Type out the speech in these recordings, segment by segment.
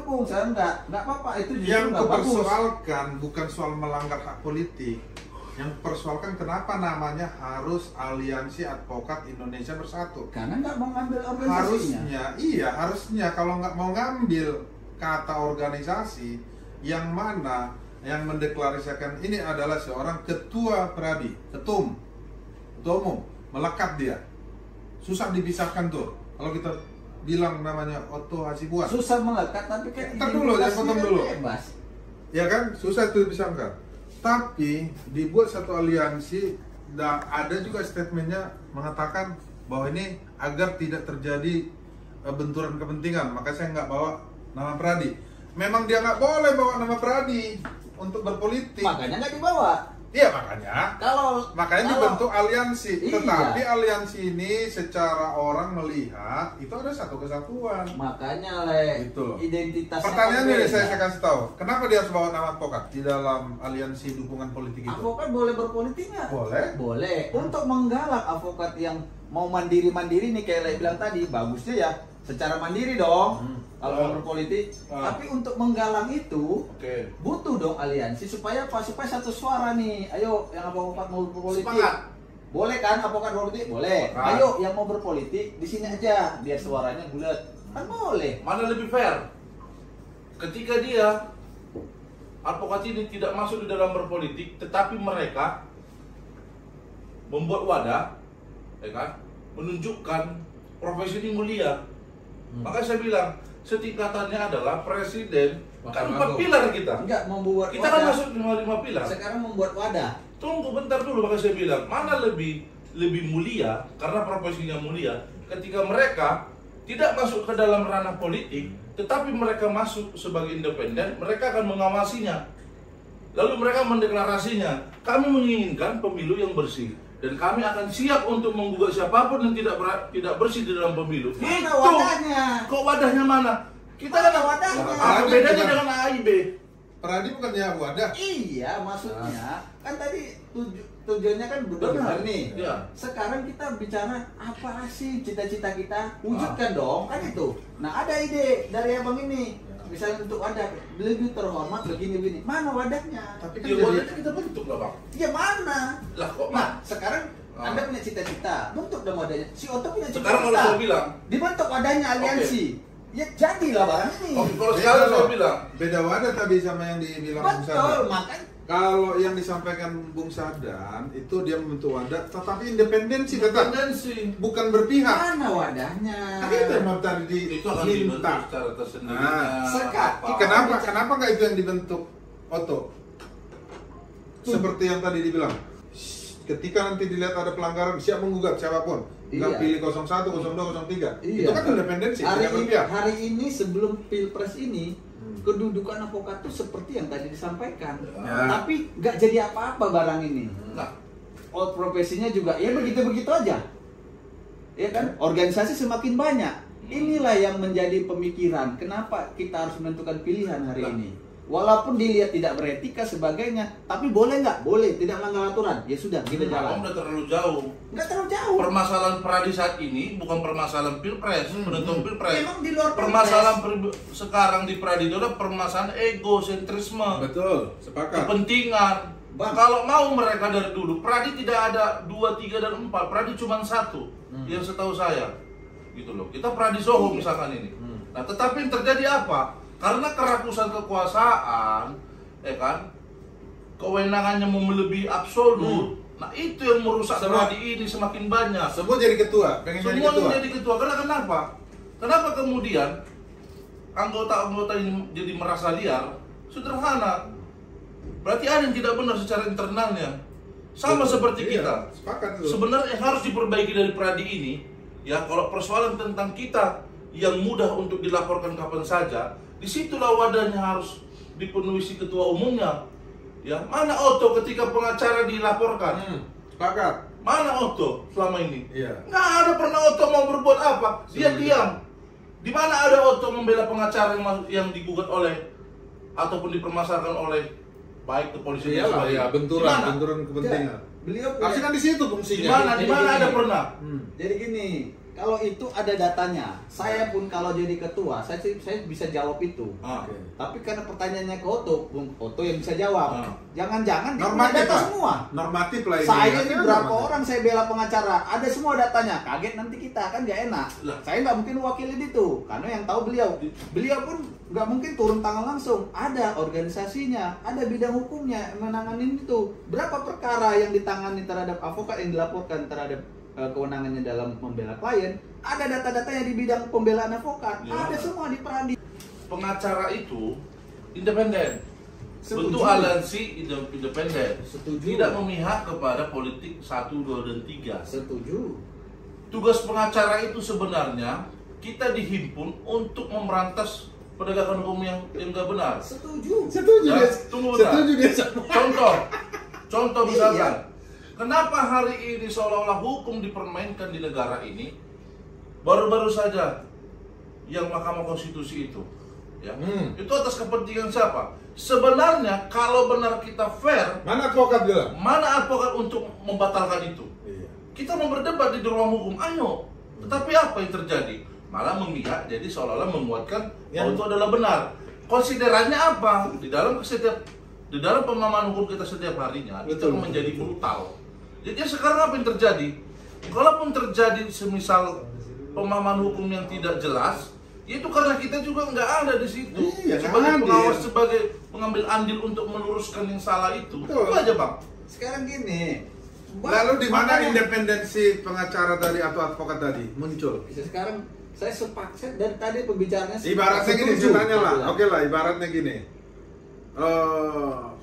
dukung, saya enggak apa-apa, itu justru Yang enggak bagus. dipersoalkan bukan soal melanggar hak politik. Yang persoalkan kenapa namanya harus Aliansi Advokat Indonesia Bersatu. Karena nggak mau ngambil organisasinya. Harusnya kalau nggak mau ngambil kata organisasi yang mana yang mendeklarasikan ini adalah seorang ketua pradi, ketua umum, melekat dia. Susah dipisahkan tuh. Kalau kita bilang namanya Otto Hasibuan. Susah melekat, tapi kan Ntar dulu, ya potong dulu. Bebas. Ya kan, susah itu dipisahkan. Tapi dibuat satu aliansi, dan ada juga statementnya mengatakan bahwa ini agar tidak terjadi benturan kepentingan. Maka saya nggak bawa nama Pradi. Memang dia nggak boleh bawa nama Pradi untuk berpolitik. Makanya nggak dibawa. Iya makanya. Makanya dibentuk aliansi. Iya. Tetapi aliansi ini secara orang melihat itu ada satu kesatuan. Makanya Gitu. identitasnya. Pertanyaannya saya kasih tahu. Kenapa dia harus bawa nama advokat di dalam aliansi dukungan politik itu? Advokat boleh berpolitik nggak? Boleh. Boleh. Untuk menggalak advokat yang mau mandiri nih kayak Lek bilang tadi, bagusnya ya secara mandiri dong. Kalau mau berpolitik, tapi untuk menggalang itu butuh dong aliansi supaya apa? Supaya satu suara nih. Ayo yang advokat mau berpolitik. Semangat. Boleh kan advokat berpolitik? Boleh. Ayo yang mau berpolitik di sini aja biar suaranya bulat. Kan boleh. Mana lebih fair? Ketika dia advokat ini tidak masuk di dalam berpolitik, tetapi mereka membuat wadah, ya kan, menunjukkan profesi ini mulia. Maka saya bilang setingkatannya adalah presiden. Kan 4 pilar kita. Enggak membuat Kita kan masuk 5 pilar. Sekarang membuat wadah. Tunggu bentar dulu, maka saya bilang mana lebih mulia karena profesinya mulia ketika mereka tidak masuk ke dalam ranah politik, tetapi mereka masuk sebagai independen, mereka akan mengawasinya. Lalu mereka mendeklarasinya, kami menginginkan pemilu yang bersih dan kami akan siap untuk menggugat siapapun yang tidak bersih di dalam pemilu. Mana wadahnya? Kok wadahnya mana? Kita Mana kan wadahnya? apa bedanya dengan AIB? Pradi bukannya wadah? Iya, maksudnya kan tadi tujuannya kan benar nih. Iya. Sekarang kita bicara apa sih cita-cita kita, wujudkan dong, kan itu. Nah ada ide dari abang ini, misalnya untuk wadah lebih terhormat begini-begini. Mana wadahnya? Tapi kan Ya jadi wadahnya kita bentuk lah bang. Ya mana? Lah kok Nah sekarang Anda punya cita-cita, bentuk dong wadahnya. Si Otto punya cita-cita. Sekarang kalau saya bilang, dibentuk wadahnya aliansi. Ya jadilah barang ini. kalau sekarang saya bilang, beda wadah tadi sama yang dibilang Bung Betul, Sadan. makanya Kalau yang disampaikan Bung Sadan itu dia membentuk wadah, tetapi independensi tetap, tendensi bukan berpihak. mana wadahnya? Kan itu yang tadi itu akan dibentuk diminta. secara tersendiri. Sekat. Kenapa nggak itu yang dibentuk Otto? Seperti yang tadi dibilang, ketika nanti dilihat ada pelanggaran siap menggugat siapapun, nggak Iya. pilih 01, 02, 03. Iya. Itu kan independensi, tidak berpihak. Hari ini sebelum pilpres ini kedudukan advokat itu seperti yang tadi disampaikan, Ya. tapi nggak jadi apa-apa barang ini. Nah, Profesinya juga ya begitu-begitu aja, ya kan? Organisasi semakin banyak. Inilah yang menjadi pemikiran. Kenapa kita harus menentukan pilihan hari ini? Walaupun dilihat tidak beretika sebagainya, tapi boleh nggak? Boleh, tidak melanggar aturan. Ya sudah, kita Abang jalan. udah terlalu jauh. Nggak terlalu jauh. Permasalahan Pradi saat ini bukan permasalahan pilpres, penentuan pilpres. Memang di luar pilpres. Permasalahan sekarang di Pradi itu adalah permasalahan egosentrisme, Betul, sepakat. kepentingan. Bang. Kalau mau mereka dari dulu, Pradi tidak ada 2, 3, dan 4. Pradi cuma 1 yang setahu saya. Gitu loh. Kita Pradi Soho misalkan ini. Nah, tetapi yang terjadi apa? Karena kerakusan kekuasaan, ya kan, kewenangannya mau melebihi absolut. Nah itu yang merusak Pradi ini semakin banyak. Semua jadi ketua, pengen jadi Semua ketua. menjadi ketua. Karena kenapa? Kenapa kemudian anggota-anggota ini jadi merasa liar? Sederhana. Berarti ada yang tidak benar secara internalnya. Sama seperti Iya, kita. sepakat itu. Sebenarnya yang harus diperbaiki dari Pradi ini, ya kalau persoalan tentang kita yang mudah untuk dilaporkan kapan saja, disitulah wadahnya harus dipenuhi si ketua umumnya. Ya, mana Otto ketika pengacara dilaporkan? Sepakat. Mana Otto selama ini? Iya. Nggak ada pernah Otto mau berbuat apa. Dia diam. Di mana ada Otto membela pengacara yang digugat oleh ataupun dipermasalahkan oleh baik kepolisian dan Iyalah, sebagainya? ya benturan, Di mana? benturan kepentingan. Beliau Harusnya kan di situ Di fungsinya. mana? Di mana ada pernah? Jadi gini, Kalau itu ada datanya, saya pun kalau jadi ketua, saya bisa jawab itu. Oke. Tapi karena pertanyaannya ke Otto, Bung Otto yang bisa jawab. Jangan-jangan dia punya Normatif data Pak. semua. Normatif lah ini. Saya ya. ini berapa orang saya bela pengacara, ada semua datanya. Kaget nanti kita kan nggak enak. Saya nggak mungkin wakilin itu, karena yang tahu beliau. Beliau pun nggak mungkin turun tangan langsung. Ada organisasinya, ada bidang hukumnya menanganin itu. Berapa perkara yang ditangani terhadap avokat yang dilaporkan terhadap kewenangannya dalam membela klien, ada data-datanya di bidang pembelaan avokat, Ya. ada semua di peradi. Pengacara itu independen. Setuju. Bentuk aliansi independen. Setuju. Tidak memihak kepada politik 1, 2, dan 3. Setuju. Tugas pengacara itu sebenarnya kita dihimpun untuk memberantas penegakan hukum yang nggak benar. Setuju. Setuju Ya, dia. tunggu bentar. Setuju dia. Contoh misalkan, Iya. kenapa hari ini seolah-olah hukum dipermainkan di negara ini? Baru-baru saja yang Mahkamah Konstitusi itu, ya, itu atas kepentingan siapa? Sebenarnya kalau benar kita fair, Mana advokat bilang? mana advokat untuk membatalkan itu? Iya. Kita mau berdebat di ruang hukum, ayo. Tetapi apa yang terjadi? Malah memihak, jadi seolah-olah menguatkan bahwa itu adalah benar. Konsiderannya apa? Di dalam pemahaman hukum kita setiap harinya, kita Betul, menjadi betul. brutal. Jadi sekarang apa yang terjadi? Kalaupun terjadi semisal pemahaman hukum yang tidak jelas, itu karena kita juga nggak ada di situ Iya, sebagai nggak pengawas, hadir. sebagai pengambil andil untuk meluruskan yang salah itu. Betul. Itu aja bang. Sekarang gini. Lalu di mana makanya- independensi pengacara tadi atau advokat tadi muncul? Sekarang saya sepakat dari tadi pembicaranya. Ibaratnya gini, setuju. ceritanya lah. Oke lah, ibaratnya gini.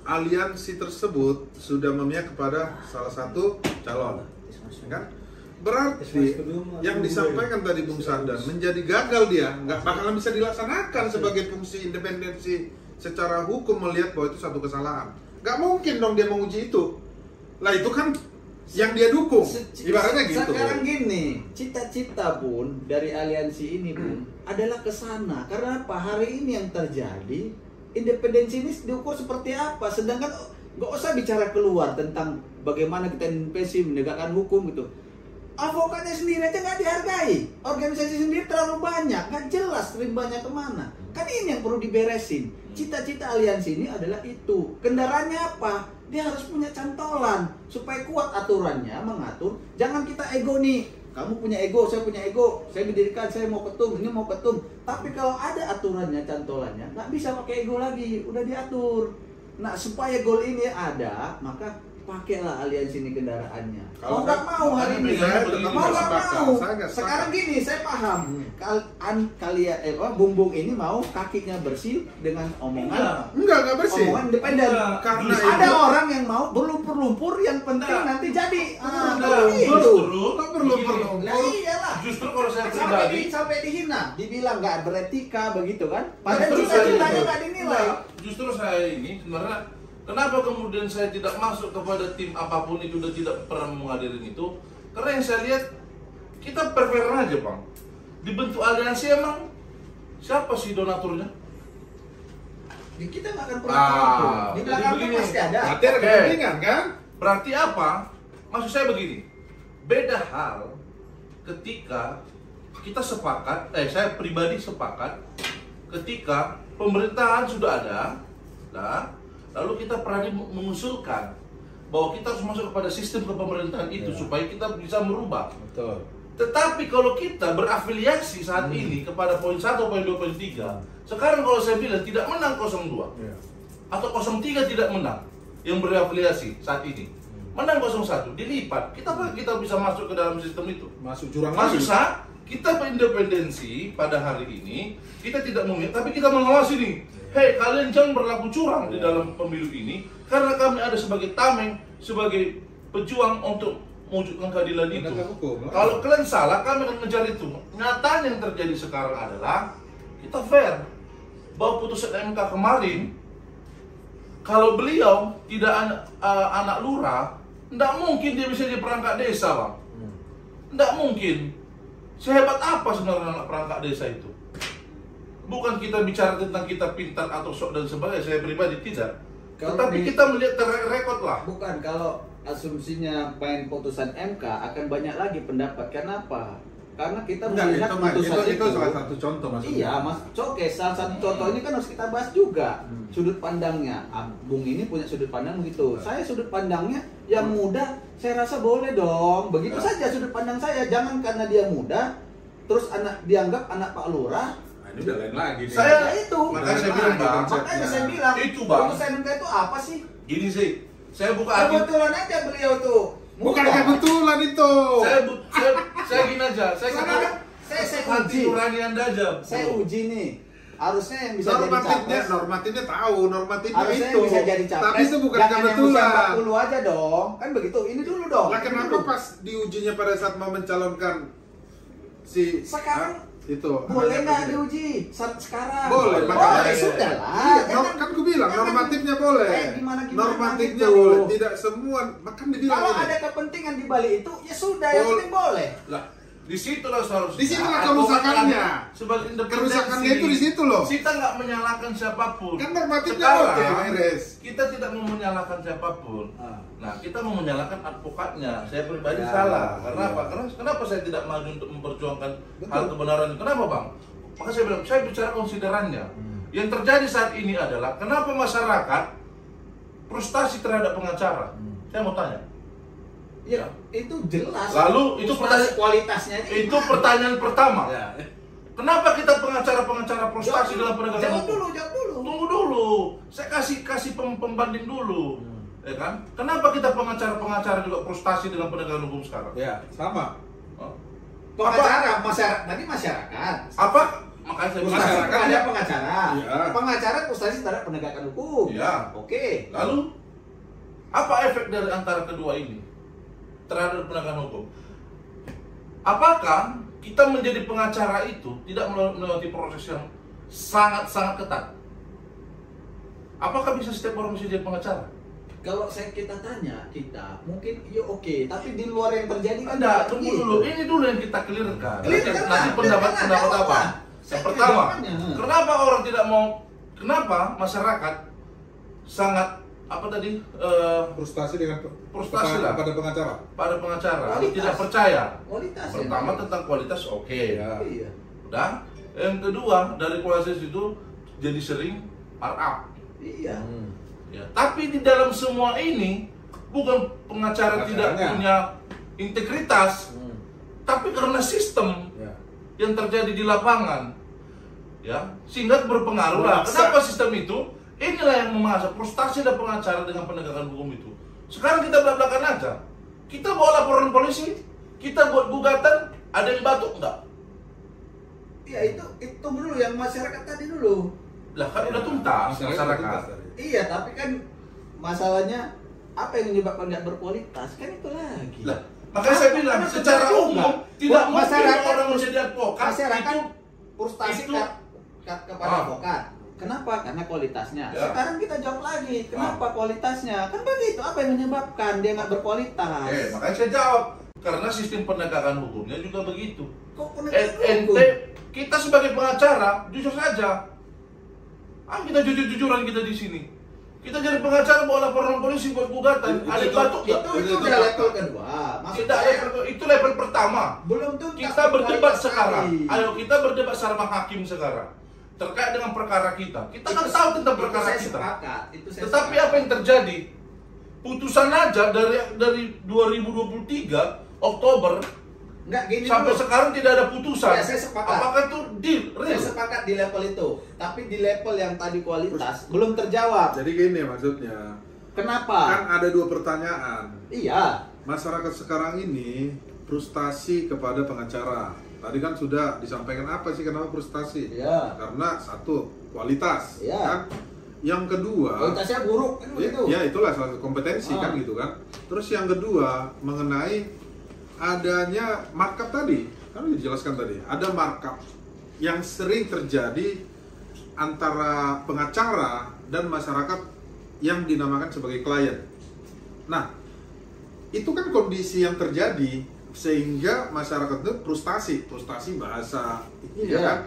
Aliansi tersebut sudah memihak kepada salah satu calon, kan? Berarti yang disampaikan tadi Bung Sandan menjadi gagal, dia nggak bakalan bisa dilaksanakan sebagai fungsi independensi secara hukum melihat bahwa itu satu kesalahan. Nggak mungkin dong dia menguji itu. Lah itu kan yang dia dukung. Ibaratnya gitu. Sekarang gini, cita-cita pun dari aliansi ini pun adalah ke sana. Karena apa? Hari ini yang terjadi, independensi ini diukur seperti apa. Sedangkan nggak usah bicara keluar tentang bagaimana kita independensi menegakkan hukum gitu. Avokatnya sendiri aja nggak dihargai. Organisasi sendiri terlalu banyak, nggak jelas rimbanya kemana. Kan ini yang perlu diberesin. Cita-cita aliansi ini adalah itu. Kendaraannya apa? Dia harus punya cantolan supaya kuat aturannya mengatur. Jangan kita ego nih. Kamu punya ego, saya punya ego. Saya mendirikan, saya mau ketum, ini mau ketum. Tapi kalau ada aturannya, cantolannya, nggak bisa pakai ego lagi. Udah diatur. Nah, supaya goal ini ada, maka pakailah aliansi ini kendaraannya. Kalau Mau nggak mau hari ini, saya tetap mau nggak sepakat. mau. Saya nggak sepakat. Sekarang gini, saya paham. Kalian, Bung ini mau kakinya bersih dengan omongan, Enggak bersih. omongan independen. Enggak. Karena Ada itu orang yang mau berlumpur-lumpur, yang penting Enggak. nanti jadi. Enggak, Itu. Nggak perlu. Lah iyalah. Justru kalau saya Sampai, pribadi, sampai dihina, dibilang nggak beretika begitu kan? Padahal Justru cita-citanya saya- nggak dinilai. Enggak, justru saya ini sebenarnya kenapa kemudian saya tidak masuk kepada tim apapun itu dan tidak pernah menghadirin itu? Karena yang saya lihat kita fair aja bang. Dibentuk aliansi emang siapa sih donaturnya? Di kita nggak akan pernah tahu. Di jadi belakang begini. pasti ada. berarti ada Oke. kepentingan kan? Berarti apa? Maksud saya begini, beda hal ketika kita sepakat, saya pribadi sepakat ketika pemerintahan sudah ada, nah, lalu kita berani mengusulkan bahwa kita harus masuk kepada sistem kepemerintahan itu Ya. supaya kita bisa merubah. Betul. Tetapi kalau kita berafiliasi saat ini kepada poin 1, poin 2, poin 3, sekarang kalau saya bilang tidak menang 02 Ya. atau 03 tidak menang yang berafiliasi saat ini, menang 01 dilipat, kita bisa masuk ke dalam sistem itu. Masuk jurang lagi. Maksudnya kita berindependensi pada hari ini, kita tidak memihak, tapi kita mengawasi nih. Hei, kalian jangan berlaku curang di dalam pemilu ini, karena kami ada sebagai tameng, sebagai pejuang untuk mewujudkan keadilan itu. Penegak hukum. Kalau kalian salah, kami akan mencari itu. Nyatanya yang terjadi sekarang adalah kita fair bahwa putusan MK kemarin, kalau beliau tidak anak lurah, tidak mungkin dia bisa jadi perangkat desa, bang. Tidak mungkin. Sehebat apa sebenarnya anak perangkat desa itu? Bukan kita bicara tentang kita pintar atau sok dan sebagainya, saya pribadi tidak. Kalau Tetapi di- kita melihat rekod lah. Bukan, kalau asumsinya main putusan MK akan banyak lagi pendapat. Kenapa? Karena kita Enggak, melihat itu putusan salah satu contoh maksudnya. Iya, Mas. Oke, salah satu contoh ini kan harus kita bahas juga sudut pandangnya. Bung ini punya sudut pandang begitu. Saya sudut pandangnya yang muda, saya rasa boleh dong. Begitu saja sudut pandang saya. Jangan karena dia muda, terus dianggap anak Pak Lurah. Nah, ini udah lain lagi. nih. Saya itu. makanya saya bilang, Bang, makanya saya bilang itu, Bang. putusan MK itu apa sih? Gini sih, saya buka hati. Kebetulan aja beliau tuh. Bukan kebetulan itu. Saya gini aja, saya hati uji. nurani Anda aja. Saya uji nih. Harusnya yang bisa jadi normatifnya, capres. normatifnya tahu, normatifnya Harusnya itu. yang bisa jadi capres. Tapi itu bukan jangan kebetulan. yang usia 40 aja dong. Kan begitu. Ini dulu dong. Lah kenapa Dulu. pas diujinya pada saat mau mencalonkan si Sekarang itu boleh anaknya nggak presiden? diuji sekarang? Boleh, boleh. makanya. Sudah lah. Iya, Jangan- kan gue bilang jangan- normatifnya boleh. gimana Normatifnya gitu. boleh, tidak semua. Makan dibilang Kalau ini. ada kepentingan di balik itu, ya sudah. Yang penting boleh. Lah, di situlah seharusnya. Di situlah advokat kerusakannya. Anda sebagai independensi. Kerusakannya itu di situ loh. Kita nggak menyalahkan siapapun. Kan normatifnya Sekarang, oke, Pak Iris. kita tidak mau menyalahkan siapapun. Ah. Nah, kita mau menyalahkan advokatnya. Saya pribadi Ya, salah. Karena iya. apa? Karena kenapa saya tidak maju untuk memperjuangkan Betul. hal kebenaran itu? Kenapa, Bang? Maka saya bilang, saya bicara konsiderannya. Yang terjadi saat ini adalah kenapa masyarakat frustasi terhadap pengacara? Saya mau tanya. Ya, itu jelas. Lalu, itu Frustasi kualitasnya ini Itu gimana? pertanyaan pertama. Ya. Kenapa kita pengacara-pengacara frustasi dalam penegakan Jawab hukum? dulu, jawab dulu. Tunggu dulu, saya kasih pembanding dulu, ya kan? Kenapa kita pengacara-pengacara juga frustasi dengan penegakan hukum sekarang? Ya, sama. Oh. Pengacara, masyarakat, tadi masyarakat. Apa? Makanya saya bilang, Masyarakat ada ya. pengacara. Iya. Pengacara frustasi terhadap penegakan hukum. Iya. Oke. Lalu apa efek dari antara kedua ini terhadap penegakan hukum? Apakah kita menjadi pengacara itu tidak melewati proses yang sangat-sangat ketat? Apakah bisa setiap orang bisa jadi pengacara? Kalau kita tanya, mungkin ya oke, tapi di luar yang terjadi kan Anda tidak tunggu gitu. dulu, ini dulu yang kita clearkan. Clearkan Nanti lah, pendapat clearkan lah, apa? saya Yang pertama, jawabannya. kenapa orang tidak mau? Kenapa masyarakat sangat apa tadi Frustasi dengan Frustasi lah. pada pengacara. pada pengacara Kualitas. tidak percaya? Kualitas. Pertama ya. tentang kualitas oke. Ya. Iya. Udah. Yang kedua dari kualitas itu jadi sering markup. Iya. Ya. Tapi di dalam semua ini bukan pengacara tidak Pengacaranya. punya integritas, tapi karena sistem Ya. yang terjadi di lapangan, ya sehingga berpengaruh lah. Memaksa. Kenapa sistem itu? Inilah yang memaksa frustasi dan pengacara dengan penegakan hukum itu. Sekarang kita belak-belakan aja. Kita bawa laporan polisi, kita buat gugatan, ada yang batuk enggak? Iya, itu dulu yang masyarakat tadi dulu. Lah kan udah tuntas masyarakat. Iya, tapi kan masalahnya apa yang menyebabkan nggak berkualitas? Kan itu lagi. Lah, makanya saya bilang Karena secara benar juga. umum tidak mungkin Masyarakat- orang menjadi advokat masyarakat itu frustasi itu- kepada Ah. advokat. Kenapa? Karena kualitasnya. Ya. Sekarang kita jawab lagi, kenapa kualitasnya? Kan begitu, apa yang menyebabkan dia nggak berkualitas? makanya saya jawab karena sistem penegakan hukumnya juga begitu. Kok penegakan hukum? Ente kita sebagai pengacara jujur saja. Kita jujur-jujuran kita di sini. Kita jadi pengacara bawa laporan polisi buat gugatan. Ada yang batuk nggak? itu udah level kedua. Maksud Tidak saya, level itu level pertama. belum tuntas Kita berdebat kualitas sekarang. tadi. Ayo kita berdebat sama hakim sekarang terkait dengan perkara kita. Kita kan Itu- tahu tentang itu perkara saya kita. sepakat, itu saya Tetapi sepakat. apa yang terjadi? Putusan aja dari 2023 Oktober Nggak gini sampai dulu. sekarang tidak ada putusan. Ya, saya sepakat. Apakah itu deal? Saya Real? sepakat di level itu, tapi di level yang tadi kualitas belum terjawab. Jadi gini maksudnya. Kenapa? Kan ada dua pertanyaan. Iya. Masyarakat sekarang ini frustasi kepada pengacara. Tadi kan sudah disampaikan apa sih kenapa frustasi? Iya. Karena satu kualitas, Iya. kan? Yang kedua, Kualitasnya buruk kan begitu. ya itulah salah satu kompetensi kan gitu kan. Terus yang kedua mengenai adanya markup tadi, kan udah dijelaskan tadi, ada markup yang sering terjadi antara pengacara dan masyarakat yang dinamakan sebagai klien. Nah, itu kan kondisi yang terjadi sehingga masyarakat itu frustasi bahasa ini ya Iya. kan.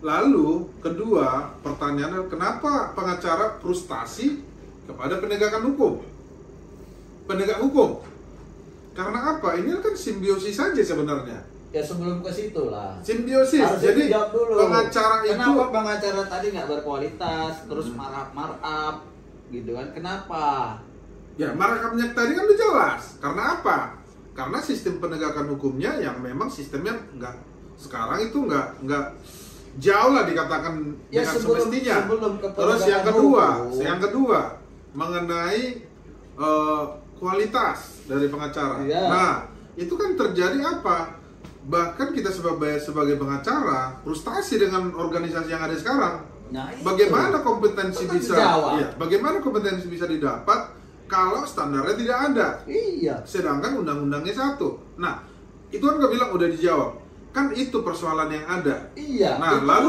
Lalu kedua pertanyaan adalah kenapa pengacara frustasi kepada penegakan hukum? Penegak hukum. Karena apa? Ini kan simbiosis saja sebenarnya. Ya sebelum ke situ lah. Simbiosis. Harus Jadi dijawab dulu. pengacara itu Kenapa pengacara tadi nggak berkualitas, terus markup, gitu kan? Kenapa? ya markupnya tadi kan udah jelas. Karena apa? Karena sistem penegakan hukumnya yang memang sistemnya nggak sekarang itu nggak jauh lah dikatakan Ya, dengan sebelum semestinya. ke Terus penegakan yang kedua mengenai kualitas dari pengacara. Iya. Nah, itu kan terjadi apa? Bahkan kita sebagai pengacara frustasi dengan organisasi yang ada sekarang. Nah, itu. Bagaimana kompetensi Itu kan bisa? dijawab. Iya, bagaimana kompetensi bisa didapat kalau standarnya tidak ada? Iya. Sedangkan undang-undangnya satu. Nah, itu kan gue bilang udah dijawab. Kan itu persoalan yang ada. Iya. Nah, itu lalu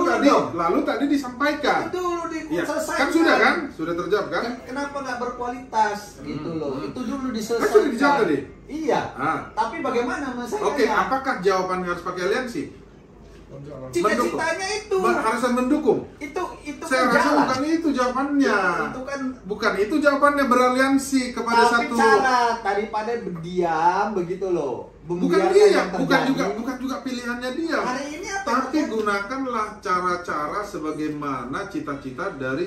dulu tadi disampaikan. Itu dulu Ya, diselesaikan. kan sudah kan? Sudah terjawab kan? Kenapa nggak berkualitas gitu loh? Itu dulu diselesaikan. Kan sudah dijawab tadi. Iya. Ah. Tapi bagaimana masalahnya? Oke, apakah jawabannya harus pakai aliansi? Cita-citanya itu. Harusnya mendukung. Itu Saya kan rasa jalan. bukan itu jawabannya. Itu kan Bukan itu jawabannya beraliansi kepada tapi satu. cara daripada berdiam begitu loh. Bukan Membiarkan dia, yang terjadi. bukan juga pilihannya dia. Hari ini apa Tapi yang terjadi? gunakanlah cara-cara sebagaimana cita-cita dari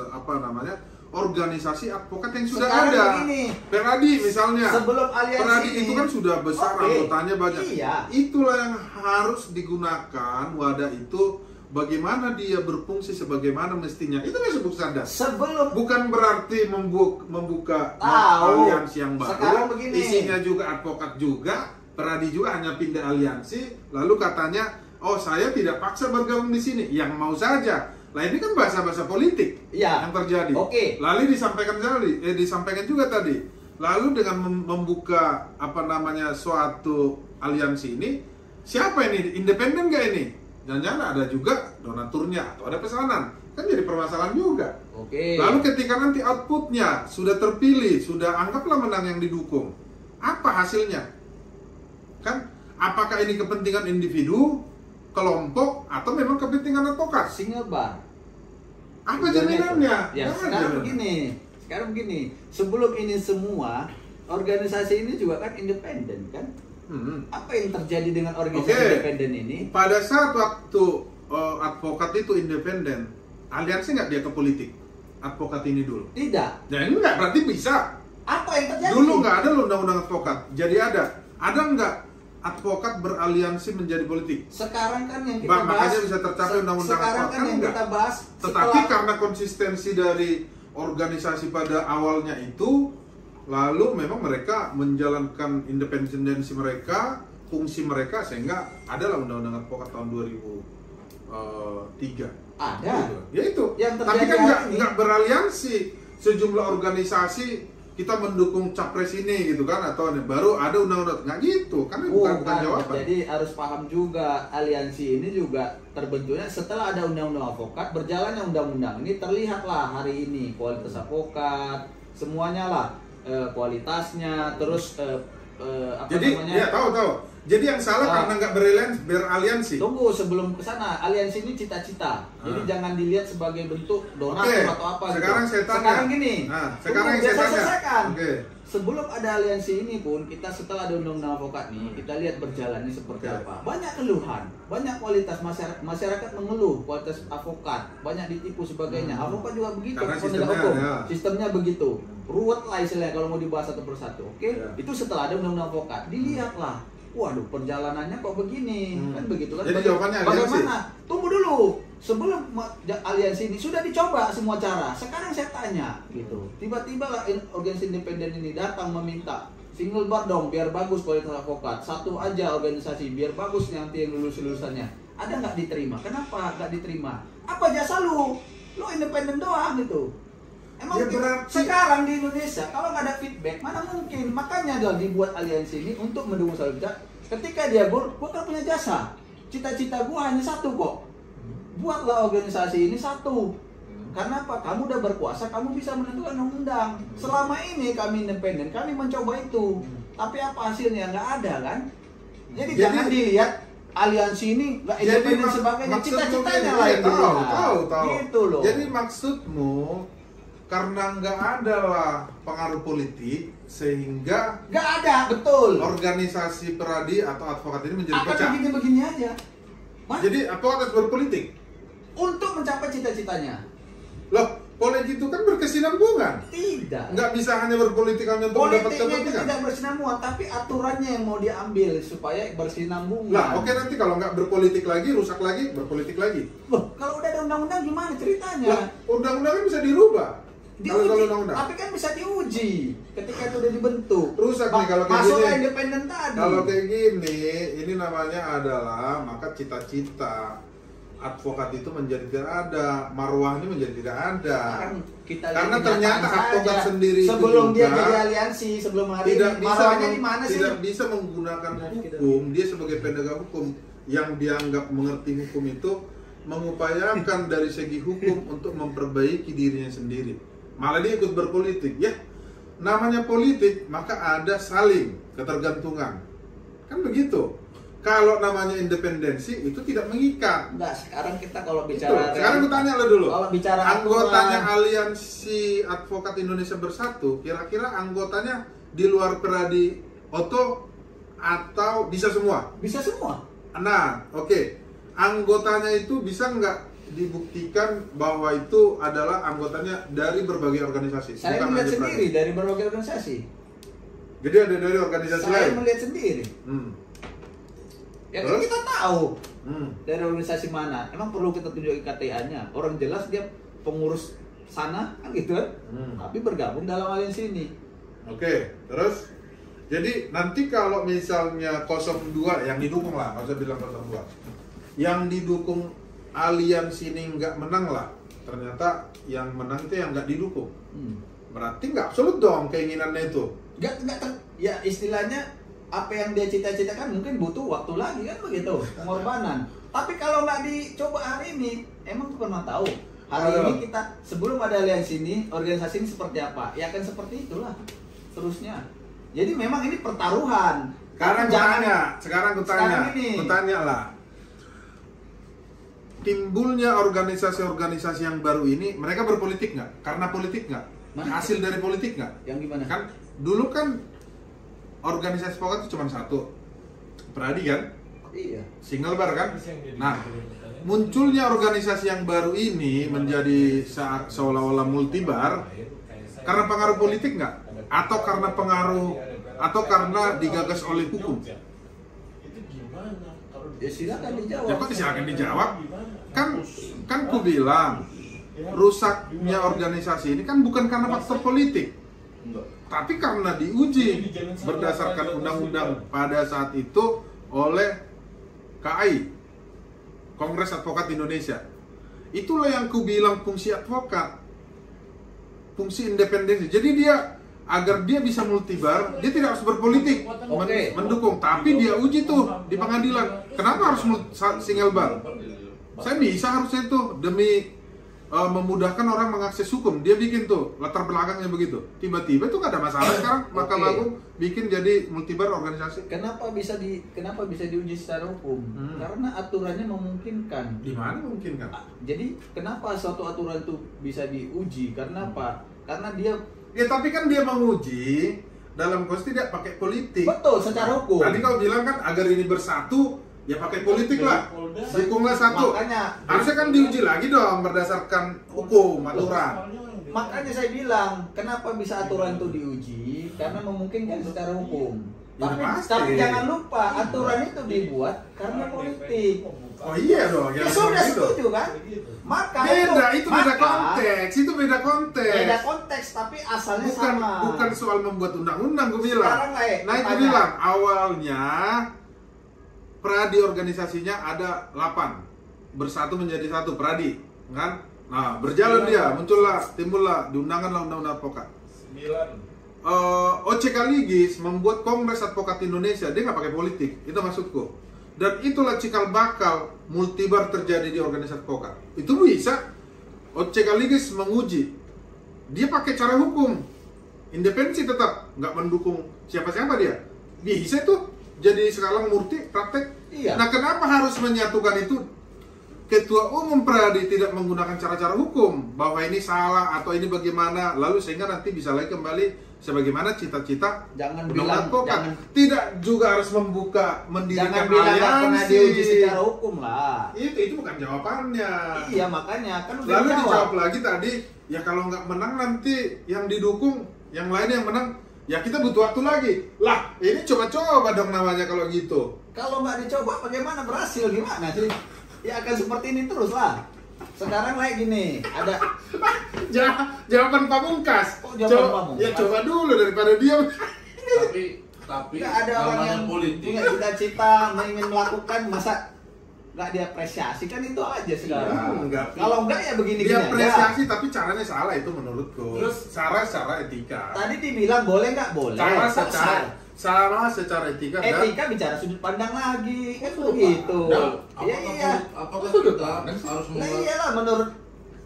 apa namanya organisasi advokat yang sudah Sekarang ada. begini. Peradi misalnya. Sebelum aliansi Peradi ini, itu kan sudah besar, oke. anggotanya banyak. Iya. Itulah yang harus digunakan wadah itu. Bagaimana dia berfungsi sebagaimana mestinya. Itu disebut sadar. Sebelum Bukan berarti membuka Tahu. aliansi yang baru. Sekarang begini. Isinya juga advokat juga, Peradi juga hanya pindah aliansi, lalu katanya, "Oh, saya tidak paksa bergabung di sini." Yang mau saja. Lah ini kan bahasa-bahasa politik Iya. yang terjadi. Oke. Lalu disampaikan juga tadi. Lalu dengan membuka apa namanya suatu aliansi ini, siapa ini? Independen nggak ini? Jangan-jangan ada juga donaturnya atau ada pesanan, kan jadi permasalahan juga. Oke. Lalu ketika nanti outputnya sudah terpilih, sudah anggaplah menang yang didukung, apa hasilnya? Kan apakah ini kepentingan individu, kelompok, atau memang kepentingan advokat? single bar. Apa Tujuannya jaminannya? itu. Ya, Nggak ada sekarang jaminan. begini. Sebelum ini semua, organisasi ini juga kan independen kan? Apa yang terjadi dengan organisasi Oke. independen ini? Pada saat waktu advokat itu independen, aliansi nggak dia ke politik? Advokat ini dulu. Tidak. Nah ini nggak berarti bisa. Apa yang terjadi? Dulu nggak ada loh undang-undang advokat. Jadi ada nggak advokat beraliansi menjadi politik? Sekarang kan yang kita Makanya bahas. bisa tercapai undang-undang Sekarang advokat kan yang enggak. kita bahas. Tetapi setelah- karena konsistensi dari organisasi pada awalnya itu, lalu memang mereka menjalankan independensi mereka, fungsi mereka, sehingga adalah undang-undang advokat tahun 2003. Ada. Ya itu. Yang Tapi terjadi kan hari ini. nggak beraliansi sejumlah organisasi kita mendukung capres ini gitu kan, atau baru ada undang-undang nggak gitu, karena bukan jawaban. Jadi harus paham juga aliansi ini juga terbentuknya setelah ada undang-undang advokat, berjalannya undang-undang ini terlihatlah hari ini kualitas advokat semuanya lah, kualitasnya, terus apa Jadi namanya? ya tahu. Jadi yang salah karena nggak beraliansi. Tunggu sebelum ke sana, aliansi ini cita-cita. Jadi jangan dilihat sebagai bentuk donatur Oke, atau apa sekarang gitu. saya tanya. Sekarang gini. Nah, sekarang tunggu, yang saya biar tanya. selesaikan. Oke. Sebelum ada aliansi ini pun, kita setelah ada undang-undang advokat nih, kita lihat berjalannya seperti Oke. apa. Banyak keluhan, banyak kualitas masyarakat mengeluh kualitas advokat, banyak ditipu sebagainya. Advokat juga begitu, Karena penegak sistemnya, hukum. ya. Sistemnya begitu. Ruwet lah istilahnya kalau mau dibahas satu persatu. Oke, Ya. itu setelah ada undang-undang advokat, dilihatlah. Waduh, perjalanannya kok begini, kan begitu kan? Jadi jawabannya aliansi. Bagaimana? Tunggu dulu. Sebelum aliansi ini sudah dicoba semua cara. Sekarang saya tanya, gitu. Tiba-tiba lah organisasi independen ini datang meminta single bar dong, biar bagus kualitas advokat. Satu aja organisasi, biar bagus nanti yang lulusannya. Ada nggak diterima? Kenapa nggak diterima? Apa jasa lu? Lu independen doang gitu. Emang Ya berarti- sekarang di Indonesia kalau nggak ada feedback mana mungkin, makanya dia dibuat aliansi ini untuk mendukung Salibda. Ketika dia gua kan punya jasa, cita-cita gua hanya satu kok, buatlah organisasi ini satu. Karena apa? Kamu udah berkuasa, kamu bisa menentukan undang-undang. Selama ini kami independen, kami mencoba itu, tapi apa hasilnya? Nggak ada kan? Jadi jangan dilihat aliansi ini nggak independen sebagainya, cita-citanya lah yang dilihat. tahu. Gitu loh. Jadi maksudmu karena nggak ada lah pengaruh politik sehingga Nggak ada, betul. organisasi peradi atau advokat ini menjadi Akan pecah. begini-begini aja. Mas, Jadi advokat harus berpolitik. untuk mencapai cita-citanya. Loh, politik itu kan berkesinambungan. Tidak. Nggak bisa hanya berpolitik hanya untuk mendapat Politiknya itu kepentingan. tidak bersinambungan, tapi aturannya yang mau diambil supaya bersinambungan. Lah, oke nanti kalau nggak berpolitik lagi, rusak lagi, berpolitik lagi. Loh, kalau udah ada undang-undang gimana ceritanya? Lah, undang-undang kan bisa dirubah. Kalau Diuji, undang-undang. tapi kan bisa diuji ketika itu udah dibentuk. Rusak nih kalau kayak Masuklah gini. independen tadi. Kalau kayak gini, ini namanya adalah maka cita-cita advokat itu menjadi tidak ada, marwahnya menjadi tidak ada. Sekarang kita lihat Karena kenyataan ternyata advokat saja. sendiri itu sebelum dia juga jadi aliansi, sebelum hari tidak ini, bisa marwahnya di mana sih? tidak bisa menggunakan hukum. Dia sebagai penegak hukum yang dianggap mengerti hukum itu mengupayakan dari segi hukum untuk memperbaiki dirinya sendiri. Malah dia ikut berpolitik. Ya, namanya politik maka ada saling ketergantungan. Kan begitu. Kalau namanya independensi itu tidak mengikat. Enggak, sekarang kita kalau Itu. bicara Sekarang gue tanya lo dulu. Kalau bicara anggotanya aturan. Aliansi Advokat Indonesia Bersatu, kira-kira anggotanya di luar Peradi Oto atau bisa semua? bisa semua. Nah, oke. Anggotanya itu bisa nggak dibuktikan bahwa itu adalah anggotanya dari berbagai organisasi? Saya bukan melihat hanya sendiri Peradi. dari berbagai organisasi. Jadi ada dari organisasi Saya lain. melihat sendiri. Ya kan Terus? kita tahu Hmm. dari organisasi mana. Emang perlu kita tunjuk IKTA-nya. Orang jelas dia pengurus sana kan gitu kan. Tapi bergabung dalam aliansi ini. Oke, terus jadi nanti kalau misalnya 02 yang didukung lah, nggak usah bilang 02, yang didukung aliansi ini nggak menang lah, ternyata yang menang itu yang nggak didukung, berarti nggak absolut dong keinginannya itu. Ya istilahnya apa yang dia cita-citakan mungkin butuh waktu lagi kan begitu, pengorbanan. Tapi kalau nggak dicoba hari ini, emang pernah tahu hari Aduh. ini kita sebelum ada aliansi ini, organisasi ini seperti apa? Ya akan seperti itulah terusnya. Jadi memang ini pertaruhan. Sekarang Sekarang ini. kutanya lah. Timbulnya organisasi-organisasi yang baru ini, mereka berpolitik nggak? Karena politik nggak? Mana? Hasil dari politik nggak? Yang gimana? Kan dulu kan organisasi advokat itu cuma satu, Peradi kan? Iya. Single bar kan? Nah, munculnya organisasi yang baru ini menjadi seolah-olah multibar karena pengaruh politik nggak? Atau karena pengaruh atau karena digagas oleh hukum? Ya silakan dijawab. Ya kok silakan dijawab? Kan ku bilang rusaknya organisasi ini kan bukan karena faktor politik, tapi karena diuji berdasarkan undang-undang pada saat itu oleh KAI, Kongres Advokat Indonesia. Itulah yang ku bilang fungsi advokat, fungsi independensi. Jadi dia agar dia bisa multibar, dia tidak harus berpolitik, Oke. mendukung, tapi dia uji tuh di pengadilan. Kenapa harus single bar? Saya bisa harusnya itu demi memudahkan orang mengakses hukum. Dia bikin tuh latar belakangnya begitu. Tiba-tiba tuh gak ada masalah sekarang. Mahkamah Oke. Agung bikin jadi multibar organisasi. Kenapa bisa diuji secara hukum? Karena aturannya memungkinkan. Di mana mungkin kan? Jadi kenapa suatu aturan itu bisa diuji? Karena apa? Karena dia Ya tapi kan dia menguji dalam konteks tidak pakai politik. betul secara hukum. Tadi kau bilang kan agar ini bersatu, ya pakai politik lah. Dukunglah satu. Makanya Harusnya kan diuji lagi dong berdasarkan hukum, aturan. Makanya saya bilang, kenapa bisa aturan itu diuji? Karena memungkinkan secara hukum. Ya, Tapi, pasti. tapi jangan lupa, aturan itu dibuat karena politik. Oh iya dong. Ya yang sudah gitu. setuju kan? Maka Itu beda maka, konteks, itu beda konteks. Beda konteks, tapi asalnya bukan sama. bukan soal membuat undang-undang gue bilang. Sekarang, Nah itu tanya. bilang awalnya Pradi organisasinya ada 8 bersatu menjadi satu Pradi kan. Nah berjalan dia timbullah diundangkanlah undang-undang advokat. 9. OCK Ligis membuat Kongres Advokat Indonesia, dia nggak pakai politik, itu maksudku. Dan itulah cikal bakal multibar terjadi di organisasi advokat. Itu bisa OCK Ligis menguji, dia pakai cara hukum, independensi tetap, nggak mendukung siapa-siapa dia. Bisa tuh jadi sekarang murti praktek. Iya. Nah kenapa harus menyatukan itu? ketua umum Pradi tidak menggunakan cara-cara hukum bahwa ini salah atau ini bagaimana, lalu sehingga nanti bisa lagi kembali sebagaimana cita-cita Jangan undang-undang bilang, advokat. jangan, Tidak juga harus membuka mendirikan jangan bilang nggak pernah aliansi. diuji secara hukum lah. Itu bukan jawabannya. Iya makanya kan udah Lalu dijawab. dijawab lagi tadi, ya kalau nggak menang nanti yang didukung, yang lain yang menang, ya kita butuh waktu lagi. Lah, ini coba-coba dong namanya kalau gitu. Kalau nggak dicoba bagaimana berhasil gimana sih? Ya akan seperti ini terus lah. Sekarang kayak gini, ada Jawaban pamungkas. Oh, jawaban pamungkas. Ya coba dulu daripada diam. Tapi nggak ada orang namanya yang politik. punya cita-cita ingin melakukan, masa nggak diapresiasi kan itu aja sekarang. Ya, enggak. Kalau enggak ya begini-gini aja. Diapresiasi tapi caranya salah itu menurutku. Terus cara etika. Tadi dibilang boleh nggak boleh. Cara Selesai. secara etika dan Etika bicara sudut pandang lagi kan begitu. Nah, Iya iya. Apakah kita harus Nah membuat iyalah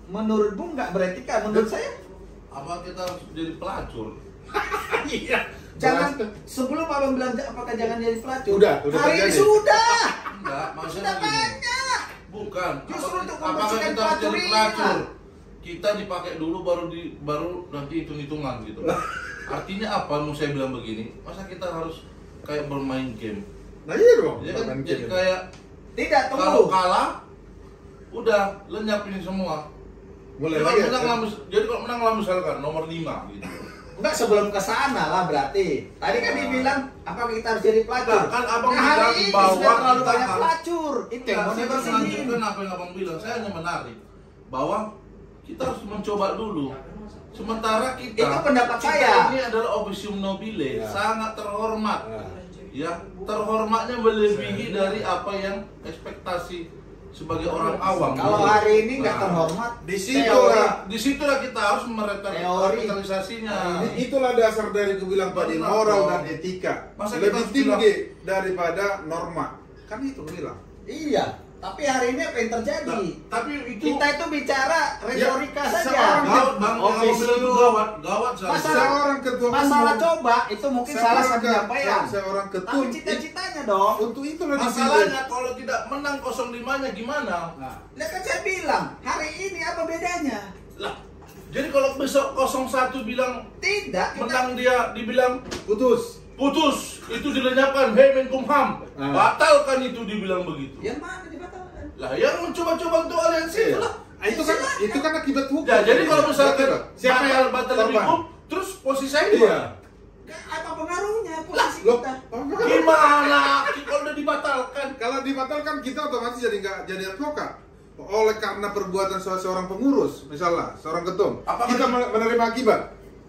menurut Bung nggak beretika, menurut saya apa kita harus jadi pelacur? iya. jangan sebelum abang bilang apakah jangan jadi pelacur. Udah hari ini terjadi. sudah. Enggak, maksudnya Sudah begini. banyak. Bukan. Justru untuk Apakah membersihkan kita harus jadi pelacur pelacur? ini. Kita dipakai dulu baru nanti hitung-hitungan gitu. Artinya apa? Mau saya bilang begini, masa kita harus kayak bermain game? Nah iya dong. Ya kan, Main jadi game. kayak Tidak kalau tunggu. kalah udah lenyap ini semua. Mulai Jadi lagi. kalau menang lah, jadi kalau menang lah misalkan nomor 5 gitu. Enggak sebelum ke sana lah berarti. Tadi kan dibilang apa kita harus jadi pelacur. Nah, kan abang Nah, bilang hari ini bahwa sudah terlalu kita banyak harus- pelacur. Itu yang Enggak, mau saya dibersihin. melanjutkan apa yang abang bilang. Saya hanya menarik bahwa kita harus mencoba dulu. Sementara kita, Itu pendapat kita saya. ini adalah officium nobile, Ya. sangat terhormat. Ya. Ya, terhormatnya melebihi dari apa yang ekspektasi sebagai orang awam. Kalau hari ini nggak Nah, terhormat, Disitulah disitulah kita harus Teori. merevitalisasinya. itulah dasar dari kubilang tadi Benar, moral dong. dan etika Masa kita lebih harus tinggi daripada norma. Kan itu bilang. iya. Tapi hari ini apa yang terjadi? Tapi itu Kita itu bicara retorika saja. seorang gawat bang, yang abang bilang itu gawat, gawat Masalah- sekali. Seorang ketua Masalah umum, coba itu mungkin salah satu penyampaian. seorang Tapi ketum cita-citanya dong. untuk itulah Masalahnya kalau tidak menang 05-nya gimana? Nah, kan saya bilang hari ini apa bedanya? Lah, jadi kalau besok 01 bilang Tidak. Kita, menang dia dibilang putus. putus, itu dilenyapkan, hei Menkumham, batalkan itu dibilang begitu. yang mana dibatalkan? Lah yang mencoba-coba untuk aliansi Iya. itulah. Itu kan akibat hukum. Ya, jadi kalau misalkan siapa yang batal korban? hukum, terus posisi saya di Iya. mana? Apa pengaruhnya posisi Loh, kita? Gimana? Kalau udah dibatalkan, kalau dibatalkan kita otomatis jadi nggak jadi advokat. Oleh karena perbuatan seorang pengurus, misalnya seorang ketum, Apakah kita menerima akibat.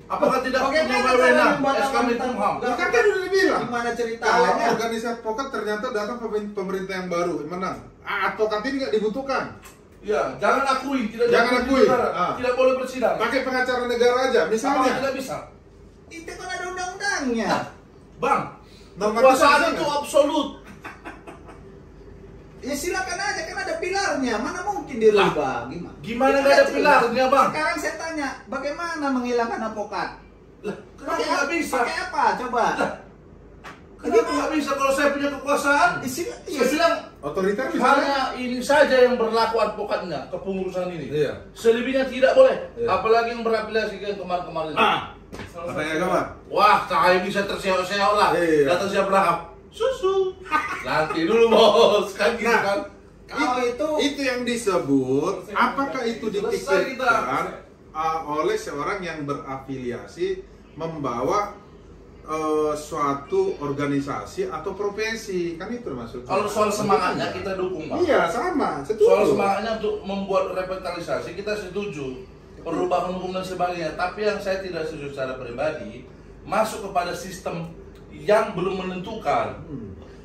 apakah tidak punya Bagaimana wewenang cara SK membatalkan Menkumham? Lah, Kan tadi udah dibilang. Gimana Kalau ceritanya? organisasi advokat ternyata datang pemerintah yang baru menang, advokat ini nggak dibutuhkan. Ya, jangan akui, tidak Jangan diakui akui. di negara. Ah. Tidak boleh bersidang. Pakai pengacara negara aja, Apakah misalnya. tidak bisa? Itu kan ada undang-undangnya. Nah, Bang, Normatif kekuasaan sana. itu absolut. Ya silakan aja kan ada pilarnya. Mana mungkin dirubah? Gimana Itu nggak ada jelas. pilarnya, Bang? Sekarang saya tanya, bagaimana menghilangkan advokat? Lah, kenapa nggak bisa? Pakai apa? Coba. Kenapa nggak bisa kalau saya punya kekuasaan? Iya. Saya bilang Otoriter misalnya. hanya ini saja yang berlaku advokatnya, kepengurusan ini. Iya. Selebihnya tidak boleh. Iya. Apalagi yang berafiliasi ke kemarin-kemarin. Katanya agama. Wah, saya bisa terseok-seok lah. Iya. Kata siapa berahap? Susu. Nanti dulu bos, kan gitu Nah, kan. Kalau Itu yang disebut, apakah itu Selesai kita. dipikirkan oleh seorang yang berafiliasi membawa suatu organisasi atau profesi, kan itu maksudnya. Kalau soal semangatnya kita dukung, Pak. Iya, sama, setuju. Soal semangatnya untuk membuat revitalisasi kita setuju, perubahan hukum dan sebagainya. Tapi yang saya tidak setuju secara pribadi masuk kepada sistem yang belum menentukan.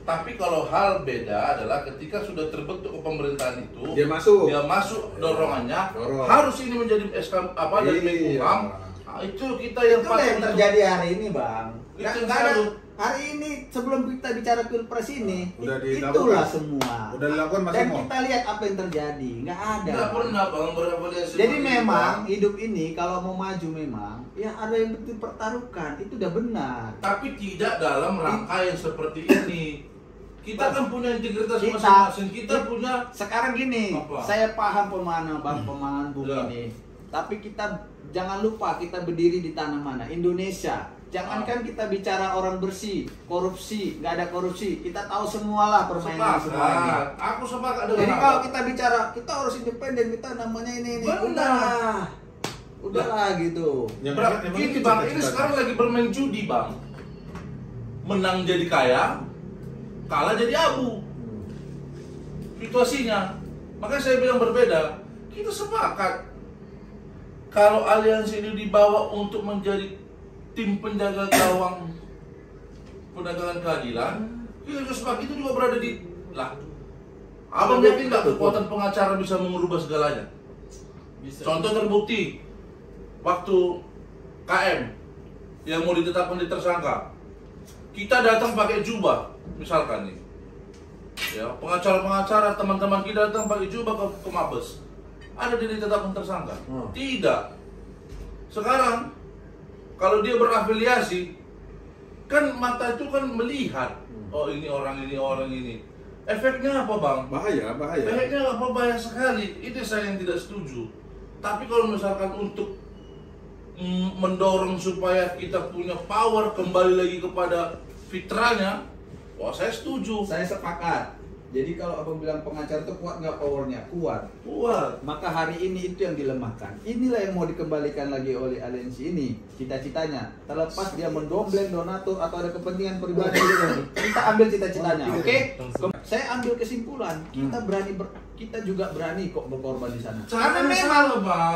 Tapi kalau hal beda adalah ketika sudah terbentuk pemerintahan itu, Dia masuk. dorongannya Dorong. harus ini menjadi SK apa dari Iya. Menkumham. Nah, itu kita yang itu yang untuk- terjadi hari ini, Bang. Itu yang Nggak ada selalu. hari ini sebelum kita bicara pilpres ini, Udah dilakukan. itulah semua. Udah dilakukan Mas Dan Emo. kita lihat apa yang terjadi, nggak ada. Nggak pernah Bang berafiliasi. Jadi seperti memang itu. hidup ini kalau mau maju memang ya ada yang betul pertaruhkan, itu udah benar. Tapi tidak dalam rangka yang seperti ini. Kita kan punya integritas Kita- masing-masing. Kita punya Sekarang gini, Apa? saya paham pemahaman Bang Bung Ya. ini. Tapi kita jangan lupa kita berdiri di tanah mana? Indonesia. Jangankan kita bicara orang bersih, korupsi, nggak ada korupsi. Kita tahu semualah permainan semua ini. sepakat. Aku sepakat dengan Jadi Abang. kalau kita bicara, kita harus independen, kita namanya ini. Benar. Udahlah gitu. Emang Gini itu bang, ini cita-citanya. sekarang lagi bermain judi bang. Menang jadi kaya, kalah jadi abu. Situasinya. Makanya saya bilang berbeda. Kita sepakat. Kalau aliansi ini dibawa untuk menjadi tim penjaga gawang penegakan keadilan, kita sepakat itu juga berada di lah. Abang yakin nggak kekuatan pengacara bisa mengubah segalanya? Contoh terbukti waktu KM yang mau ditetapkan di tersangka, kita datang pakai jubah, misalkan nih, ya pengacara-pengacara teman-teman kita datang pakai jubah ke Mabes, ada dia ditetapkan tersangka? Tidak. Sekarang kalau dia berafiliasi, kan mata itu kan melihat, oh ini orang ini. Efeknya apa bang? Bahaya. Efeknya apa? Bahaya sekali. Itu saya yang tidak setuju. Tapi kalau misalkan untuk mendorong supaya kita punya power kembali lagi kepada fitrahnya, wah saya setuju. Saya sepakat. Jadi kalau abang bilang pengacara itu kuat nggak powernya? Kuat. Kuat. Maka hari ini itu yang dilemahkan. Inilah yang mau dikembalikan lagi oleh aliansi ini. Cita-citanya. Terlepas dia mendompleng donatur atau ada kepentingan pribadi, kita ambil cita-citanya. Oke? Saya ambil kesimpulan. Kita juga berani kok berkorban di sana. Caranya Karena memang salah, Bang.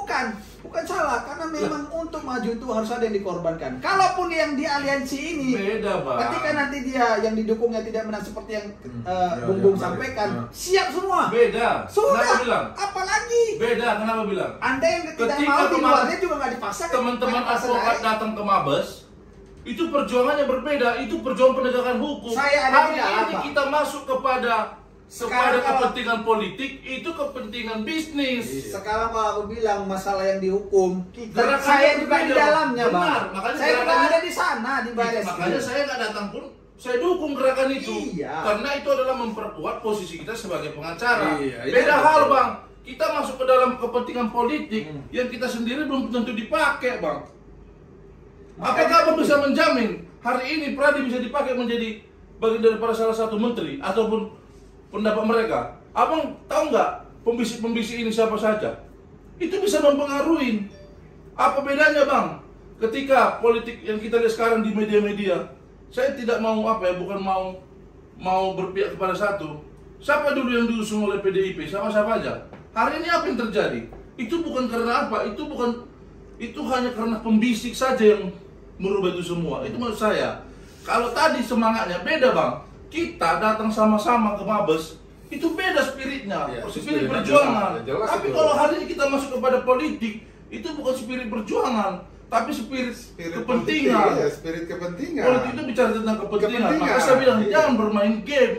kan, bukan salah. Karena memang untuk maju itu harus ada yang dikorbankan. Kalaupun yang di aliansi ini Beda bang. ketika nanti dia yang didukungnya tidak menang seperti yang Bung sampaikan, siap semua. Beda. Sudah. Kenapa bilang? Apalagi Beda. Kenapa bilang? Anda yang tidak Ketika mau di kemarin luarnya juga nggak dipaksa. Teman-teman advokat datang ke Mabes, itu perjuangannya berbeda. Itu perjuangan penegakan hukum. Saya ada Hari di dalam, ini Pak. kita masuk kepada Sekarang kalau- kepentingan politik, itu kepentingan bisnis. Sekarang kalau aku bilang masalah yang dihukum, Gerakannya saya juga di berbeda. dalamnya, Bang. Benar, makanya Saya juga gerakannya- ada di sana di baris. Makanya saya nggak datang pun, saya dukung gerakan itu. Iya. Karena itu adalah memperkuat posisi kita sebagai pengacara. Iya, Beda iya, hal betul. bang, kita masuk ke dalam kepentingan politik yang kita sendiri belum tentu dipakai bang. Apakah abang bisa menjamin hari ini Pradi bisa dipakai menjadi bagian daripada salah satu menteri ataupun pendapat mereka? Abang tahu nggak pembisik-pembisik ini siapa saja? Itu bisa mempengaruhi. Apa bedanya bang? Ketika politik yang kita lihat sekarang di media-media, saya tidak mau bukan mau berpihak kepada satu. Siapa dulu yang diusung oleh PDIP? Siapa aja. Hari ini apa yang terjadi? Itu bukan karena apa? Itu hanya karena pembisik saja yang merubah itu semua. Itu menurut saya. Kalau tadi semangatnya beda bang. Kita datang sama-sama ke Mabes, itu beda spiritnya, Ya, spirit spiritnya perjuangan. jelas Tapi itu. kalau hari ini kita masuk kepada politik, itu bukan spirit perjuangan, tapi spirit kepentingan. Iya, spirit kepentingan. Politik itu bicara tentang kepentingan. Maka saya bilang jangan bermain game.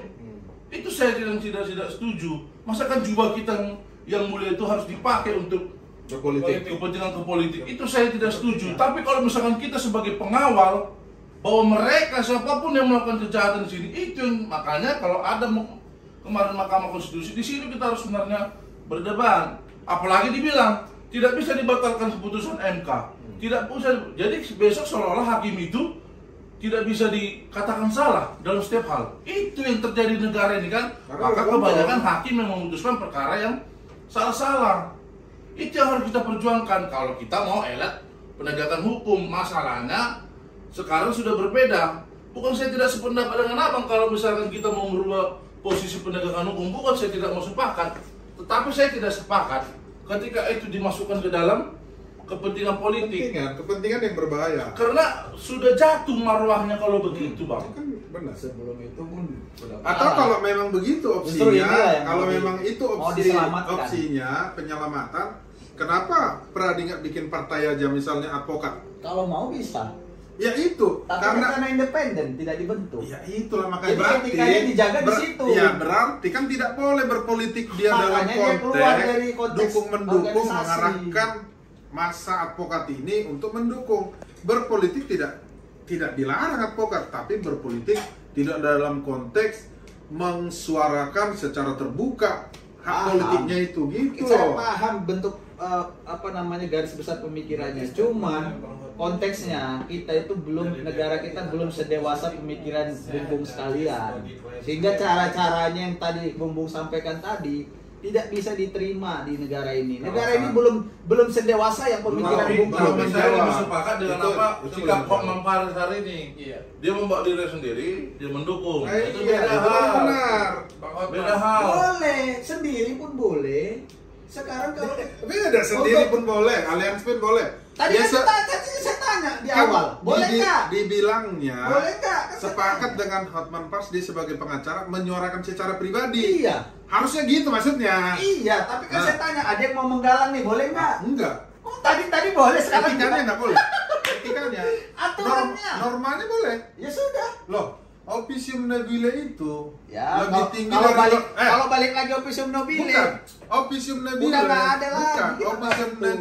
Itu saya tidak setuju. Masa kan jubah kita yang mulia itu harus dipakai untuk berpolitik. kepentingan kepolitik. Itu saya tidak setuju. Tapi kalau misalkan kita sebagai pengawal bahwa mereka siapapun yang melakukan kejahatan di sini, itu yang makanya kalau ada kemarin Mahkamah Konstitusi di sini kita harus sebenarnya berdebat. Apalagi dibilang tidak bisa dibatalkan keputusan MK. Tidak bisa. Jadi besok seolah-olah hakim itu tidak bisa dikatakan salah dalam setiap hal. Itu yang terjadi di negara ini kan. Karena Maka ada kebanyakan kontrol. hakim yang memutuskan perkara yang salah-salah. Itu yang harus kita perjuangkan kalau kita mau elat penegakan hukum. Masalahnya sekarang sudah berbeda. Bukan saya tidak sependapat dengan abang kalau misalkan kita mau merubah posisi penegakan hukum. Bukan saya tidak mau sepakat. Tetapi saya tidak sepakat ketika itu dimasukkan ke dalam kepentingan politik. Kepentingan yang berbahaya. Karena sudah jatuh marwahnya kalau begitu bang. Kan benar. Sebelum itu pun sudah Atau kalah. kalau memang begitu Justru inilah opsinya, yang kalau mau memang itu mau diselamatkan. opsinya penyelamatan, kenapa Pradi nggak bikin partai aja misalnya advokat? Kalau mau bisa. Ya itu, Tapi karena karena independen tidak dibentuk. ya itulah makanya Jadi berarti etikanya dijaga di situ. Ya berarti kan tidak boleh berpolitik dia dalam Makanya dia keluar dari konteks dukung mendukung organisasi. mengarahkan masa advokat ini untuk mendukung. Berpolitik tidak dilarang advokat, tapi berpolitik tidak dalam konteks mensuarakan secara terbuka hak Paham. politiknya itu gitu Saya loh. paham bentuk garis besar pemikirannya. Cuman konteksnya kita itu belum, negara kita belum sedewasa pemikiran Bung sekalian. Sehingga cara-caranya yang tadi Bung sampaikan tadi tidak bisa diterima di negara ini. Negara ini belum sedewasa yang pemikiran Bung. belum Tapi saya lebih sepakat dengan Itu- apa itu sikap belum Hotman Paris hari ini. Dia membawa diri sendiri, dia mendukung. Itu Iya, beda itu hal. benar. Beda hal. Boleh, sendiri pun boleh. Sekarang kalau Beda sendiri pun boleh, aliansi pun boleh. tadi Biasa- tadi saya tanya di kan awal, boleh nggak? dibilangnya Boleh nggak? Kan saya sepakat tanya. dengan Hotman Paris dia sebagai pengacara menyuarakan secara pribadi. Iya. Harusnya gitu maksudnya. Iya, tapi kan Nah. saya tanya, ada yang mau menggalang nih, boleh nggak? Enggak. Oh, tadi boleh, sekarang Etikanya tidak. enggak boleh. Etikanya. Aturannya. Normanya boleh. Ya sudah. Loh, Officium Nobile itu Ya, lebih tinggi kalau dari balik kalau balik lagi Officium Nobile. bukan. Officium Nobile. Udah nggak ada lagi. Bukan. Kita Officium nggak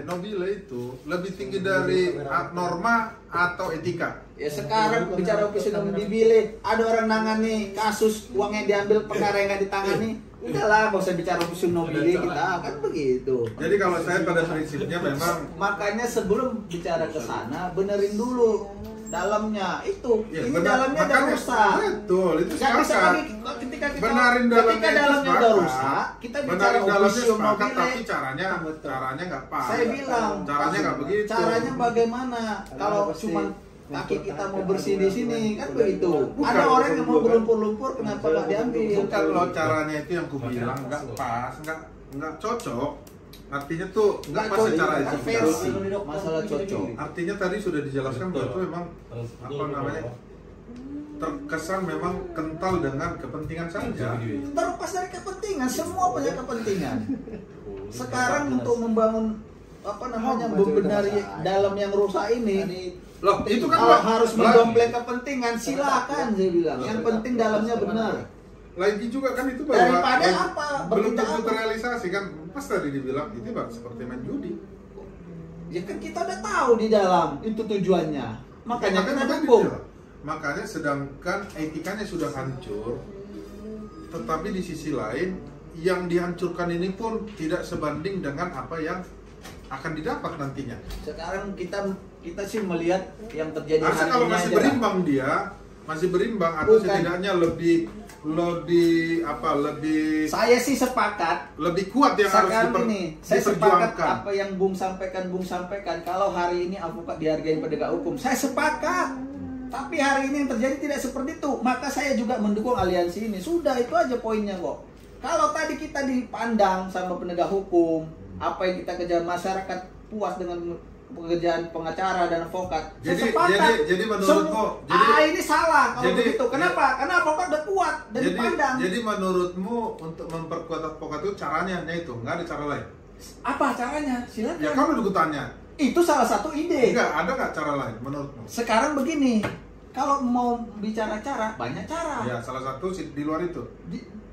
Nobile itu lebih tinggi dari norma atau etika. Ya sekarang bicara Officium Nobile, ada orang nangani kasus uangnya diambil perkara yang nggak ditangani. Udahlah, nggak usah bicara Officium Nobile kita, kan begitu. Jadi kalau saya pada prinsipnya memang Makanya sebelum bicara ke sana, benerin dulu dalamnya itu. ya, Ini benar, dalamnya udah makanya- rusak. Betul, itu Nggak bisa sepakat. lagi ketika kita Benarin dalamnya ketika itu dalamnya udah sepakat. rusak, kita bicara Benarin dalamnya Officium sepakat, Nobile. tapi caranya nggak pas. Saya bilang caranya nggak begitu. Caranya bagaimana? Kalau cuma kaki kita mau bersih di sini kan begitu. Bukan. Ada orang yang mau berlumpur-lumpur, kenapa nggak diambil? Bukan loh caranya itu yang kubilang nggak pas, nggak cocok. Artinya tuh nggak pas secara kan itu. versi masalah cocok. Artinya tadi sudah dijelaskan bahwa itu memang apa namanya terkesan memang kental dengan kepentingan saja. Terlepas dari kepentingan, semua punya kepentingan. Sekarang untuk membangun membenahi dalam yang rusak ini, Loh, itu kan kalau harus mendompleng kepentingan, silakan saya bilang. Yang penting dalamnya benar. lagi juga kan itu bahwa Daripada apa? belum Berita tentu apa? terrealisasi kan. Pas tadi dibilang itu bang seperti main judi. Ya kan kita udah tahu di dalam itu tujuannya. Makanya kita Makanya dukung. dibilang. Makanya sedangkan etikanya sudah hancur, tetapi di sisi lain yang dihancurkan ini pun tidak sebanding dengan apa yang akan didapat nantinya. Sekarang kita sih melihat yang terjadi Harusnya hari kalau ini masih aja. berimbang dia, masih berimbang atau Bukan. setidaknya lebih Saya sih sepakat. lebih kuat yang harus Sekarang ini saya sepakat diperjuangkan. apa yang Bung sampaikan. Kalau hari ini advokat dihargai penegak hukum, saya sepakat. Tapi hari ini yang terjadi tidak seperti itu. Maka saya juga mendukung aliansi ini. Sudah, itu aja poinnya kok. Kalau tadi kita dipandang sama penegak hukum, apa yang kita kejar, masyarakat puas dengan pekerjaan pengacara dan advokat. Saya sepakat. jadi menurutmu, ini salah kalau jadi- begitu. Kenapa? Karena advokat udah kuat dan dipandang. jadi menurutmu untuk memperkuat advokat itu caranya hanya itu, nggak ada cara lain. Apa caranya? Silakan. Ya kan udah kutanya. Itu salah satu ide. Enggak, ada nggak cara lain menurutmu? Sekarang begini, kalau mau bicara cara, banyak cara. Ya, salah satu di luar itu.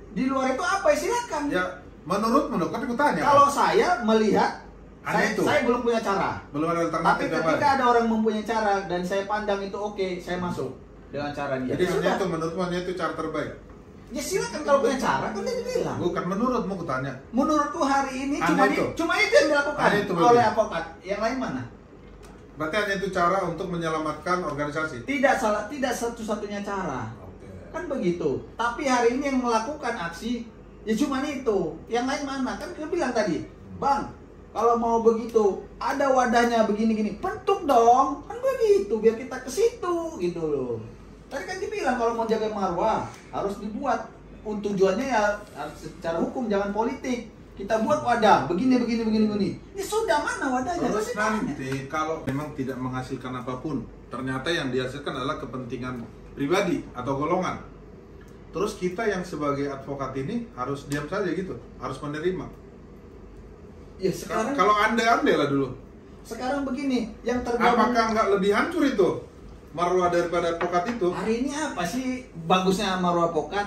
Di luar itu apa? Silakan. Ya, menurutmu dong, kan kutanya. Kalau saya melihat, Hanya itu. saya belum punya cara. Belum ada Tapi alternatif yang ketika lain. ada orang mempunyai cara dan saya pandang itu oke, saya masuk dengan cara dia. Jadi hanya Sudah. itu menurutmu hanya itu cara terbaik. Ya silakan kalau punya cara, kan dia bilang. Bukan menurutmu kutanya. Menurutku hari ini Hanya itu. cuma itu yang dilakukan Hanya itu oleh berarti. advokat. Yang lain mana? Berarti hanya itu cara untuk menyelamatkan organisasi. Tidak salah, tidak satu-satunya cara. Kan begitu. Tapi hari ini yang melakukan aksi ya cuma itu. Yang lain mana? Kan kita bilang tadi, Bang, kalau mau begitu ada wadahnya begini-gini, bentuk dong. Kan begitu biar kita ke situ gitu loh. Tadi kan dibilang kalau mau jaga marwah harus dibuat. Tujuannya ya harus secara hukum, jangan politik. Kita buat wadah begini. Ini sudah mana wadahnya? Terus Saya tanya. nanti kalau memang tidak menghasilkan apapun, ternyata yang dihasilkan adalah kepentingan pribadi atau golongan. Terus kita yang sebagai advokat ini harus diam saja gitu, harus menerima. Ya sekarang Kalau andai lah dulu, sekarang begini, yang tergabung apakah nggak lebih hancur itu marwah daripada advokat itu? hari ini apa sih bagusnya marwah advokat?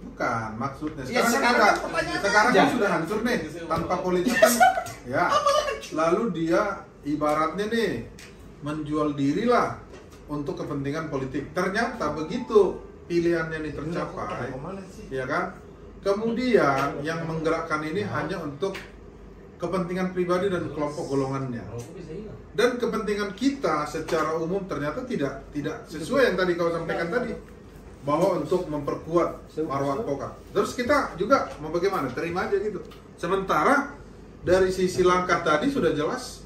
Bukan, maksudnya Ya, sekarang kan kan pertanyaan sekarang aja. kan sudah hancur nih tanpa politik kan, ya. Lalu dia ibaratnya nih menjual diri lah untuk kepentingan politik. Ternyata begitu pilihannya ini tercapai, ya kan? Kemudian yang menggerakkan ini hanya untuk kepentingan pribadi dan kelompok golongannya. Dan kepentingan kita secara umum ternyata tidak sesuai yang tadi kau sampaikan tadi, bahwa untuk memperkuat marwah advokat. Terus kita juga mau bagaimana? Terima aja gitu. Sementara dari sisi langkah tadi sudah jelas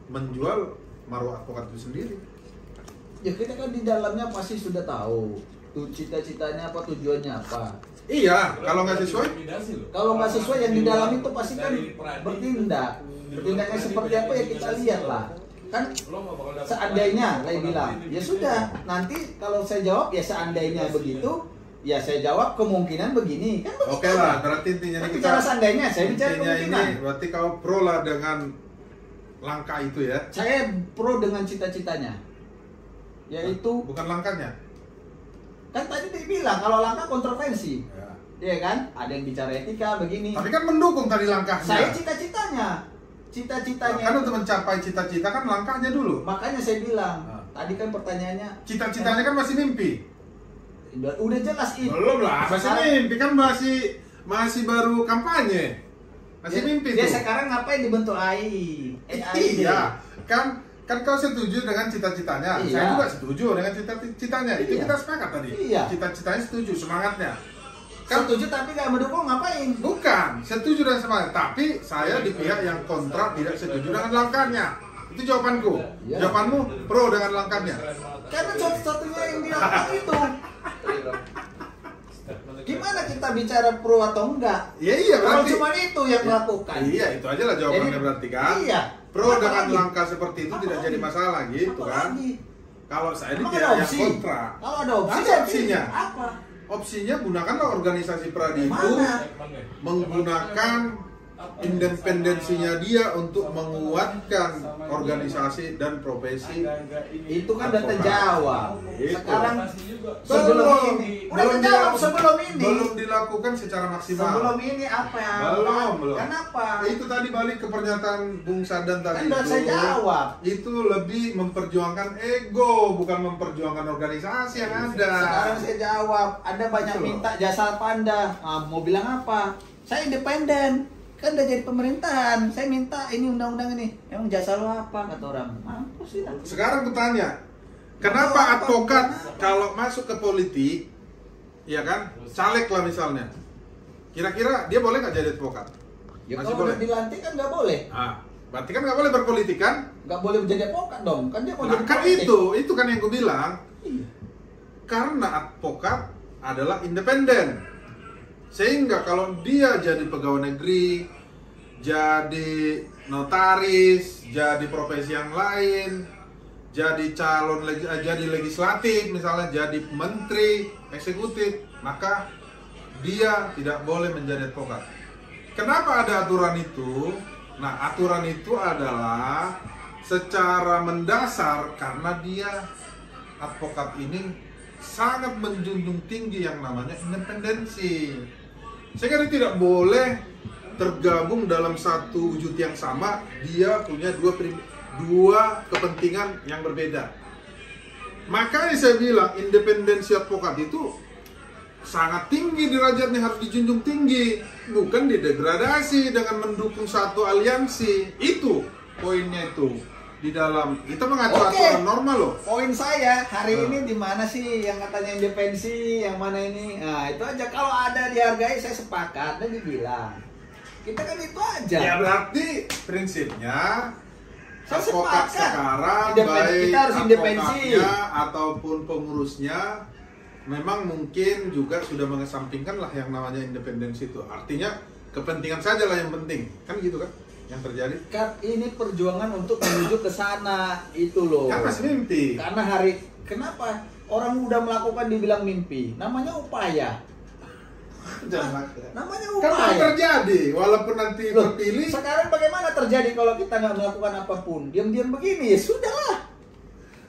menjual marwah advokat itu sendiri. Ya kita kan di dalamnya pasti sudah tahu tuh cita-citanya apa, tujuannya apa. Iya, kalau nggak sesuai, Kalau nggak sesuai yang di dalam itu pasti kan bertindak. Bertindaknya seperti apa ya kita lihat lah. Kan seandainya saya bilang, ya sudah, nanti kalau saya jawab ya seandainya begitu, ya saya jawab kemungkinan begini. Kan begitu. oke lah, berarti intinya Kan ini bicara seandainya, saya bicara intinya kemungkinan. ini berarti kau pro lah dengan langkah itu ya. Saya pro dengan cita-citanya. Yaitu Bukan langkahnya. kan tadi dibilang kalau langkah kontroversi. Ya. Iya kan? Ada yang bicara etika begini. Tapi kan mendukung tadi langkahnya. Saya cita-citanya. Cita-citanya. Kan untuk mencapai cita-cita kan langkahnya dulu. Makanya saya bilang, Nah. tadi kan pertanyaannya Cita-citanya kan masih mimpi. udah jelas itu. Belum lah, masih Sekarang- mimpi kan masih baru kampanye. Masih mimpi dia tuh. sekarang ngapain dibentuk AI? Iya, kan kau setuju dengan cita-citanya. Iya. Saya juga setuju dengan cita-citanya. Itu Iya. kita sepakat tadi. Iya. Cita-citanya setuju, semangatnya. Kan setuju tapi nggak mendukung ngapain? Bukan, setuju dan semangat. Tapi saya di pihak yang kontra tidak setuju dengan langkahnya. Itu jawabanku. Iya. Jawabanmu pro dengan langkahnya. Karena satu-satunya yang dilakukan itu. Gimana kita bicara pro atau enggak? Ya iya Kalau berarti. cuma itu yang melakukan. Iya, itu aja lah jawabannya Jadi, berarti kan. iya. Pro Apa dengan lagi? langkah seperti itu tidak Apa jadi lagi? masalah gitu Apa kan. lagi? Kalau saya di Emang pihak ada yang opsi? kontra. Kalau ada opsi, Ada saya opsinya. pilih. Apa? Opsinya gunakanlah organisasi Pradi itu Mana? menggunakan independensinya dia untuk menguatkan organisasi dan profesi. Itu kan udah terjawab. Itu. Sekarang sebelum ini udah terjawab sebelum ini. Belum dilakukan secara maksimal. Sebelum ini apa ya? Belum. Kenapa? Itu tadi balik ke pernyataan Bung Sadan tadi Kan udah saya jawab. Itu lebih memperjuangkan ego, bukan memperjuangkan organisasi yang ada. Sekarang saya jawab. Ada banyak Betul. minta jasa Panda. Ah, mau bilang apa? Saya independen. Kan udah jadi pemerintahan. Saya minta ini undang-undang ini. Emang jasa lo apa? Kata orang. Mampus sih lah. Sekarang bertanya, kenapa Apa? advokat Kenapa? kalau masuk ke politik, ya kan, caleg lah misalnya, kira-kira dia boleh nggak jadi advokat? Ya Masih kalau boleh. udah dilantik kan nggak boleh. Berarti kan nggak boleh berpolitik kan? Nggak boleh menjadi advokat dong. Kan dia mau Nah, jadi kan politik. itu kan yang gue bilang. Iya. Karena advokat adalah independen. Sehingga kalau dia jadi pegawai negeri, jadi notaris, jadi profesi yang lain, jadi jadi legislatif misalnya, jadi menteri, eksekutif, maka dia tidak boleh menjadi advokat. Kenapa ada aturan itu? Nah, aturan itu adalah secara mendasar karena dia advokat ini sangat menjunjung tinggi yang namanya independensi. Sehingga dia tidak boleh tergabung dalam satu wujud yang sama. Dia punya dua kepentingan yang berbeda. Makanya saya bilang independensi advokat itu sangat tinggi derajatnya, harus dijunjung tinggi, bukan didegradasi dengan mendukung satu aliansi. Itu poinnya itu. Di dalam kita mengacu Oke. aturan normal loh. Poin saya hari Nah. ini di mana sih yang katanya independensi, yang mana ini? Nah, itu aja. Kalau ada dihargai saya sepakat dan dibilang. Kita kan itu aja. Ya berarti prinsipnya Saya advokat sepakat. sekarang Independen, baik kita harus independensi. advokatnya ataupun pengurusnya memang mungkin juga sudah mengesampingkan lah yang namanya independensi itu. Artinya kepentingan saja lah yang penting, kan gitu kan yang terjadi. Kan ini perjuangan untuk menuju ke sana itu loh. Kan masih mimpi. Karena kenapa orang udah melakukan dibilang mimpi? Namanya upaya. Namanya Kan upaya. belum terjadi, walaupun nanti Loh, terpilih. sekarang bagaimana terjadi kalau kita nggak melakukan apapun? Diam-diam begini ya sudahlah.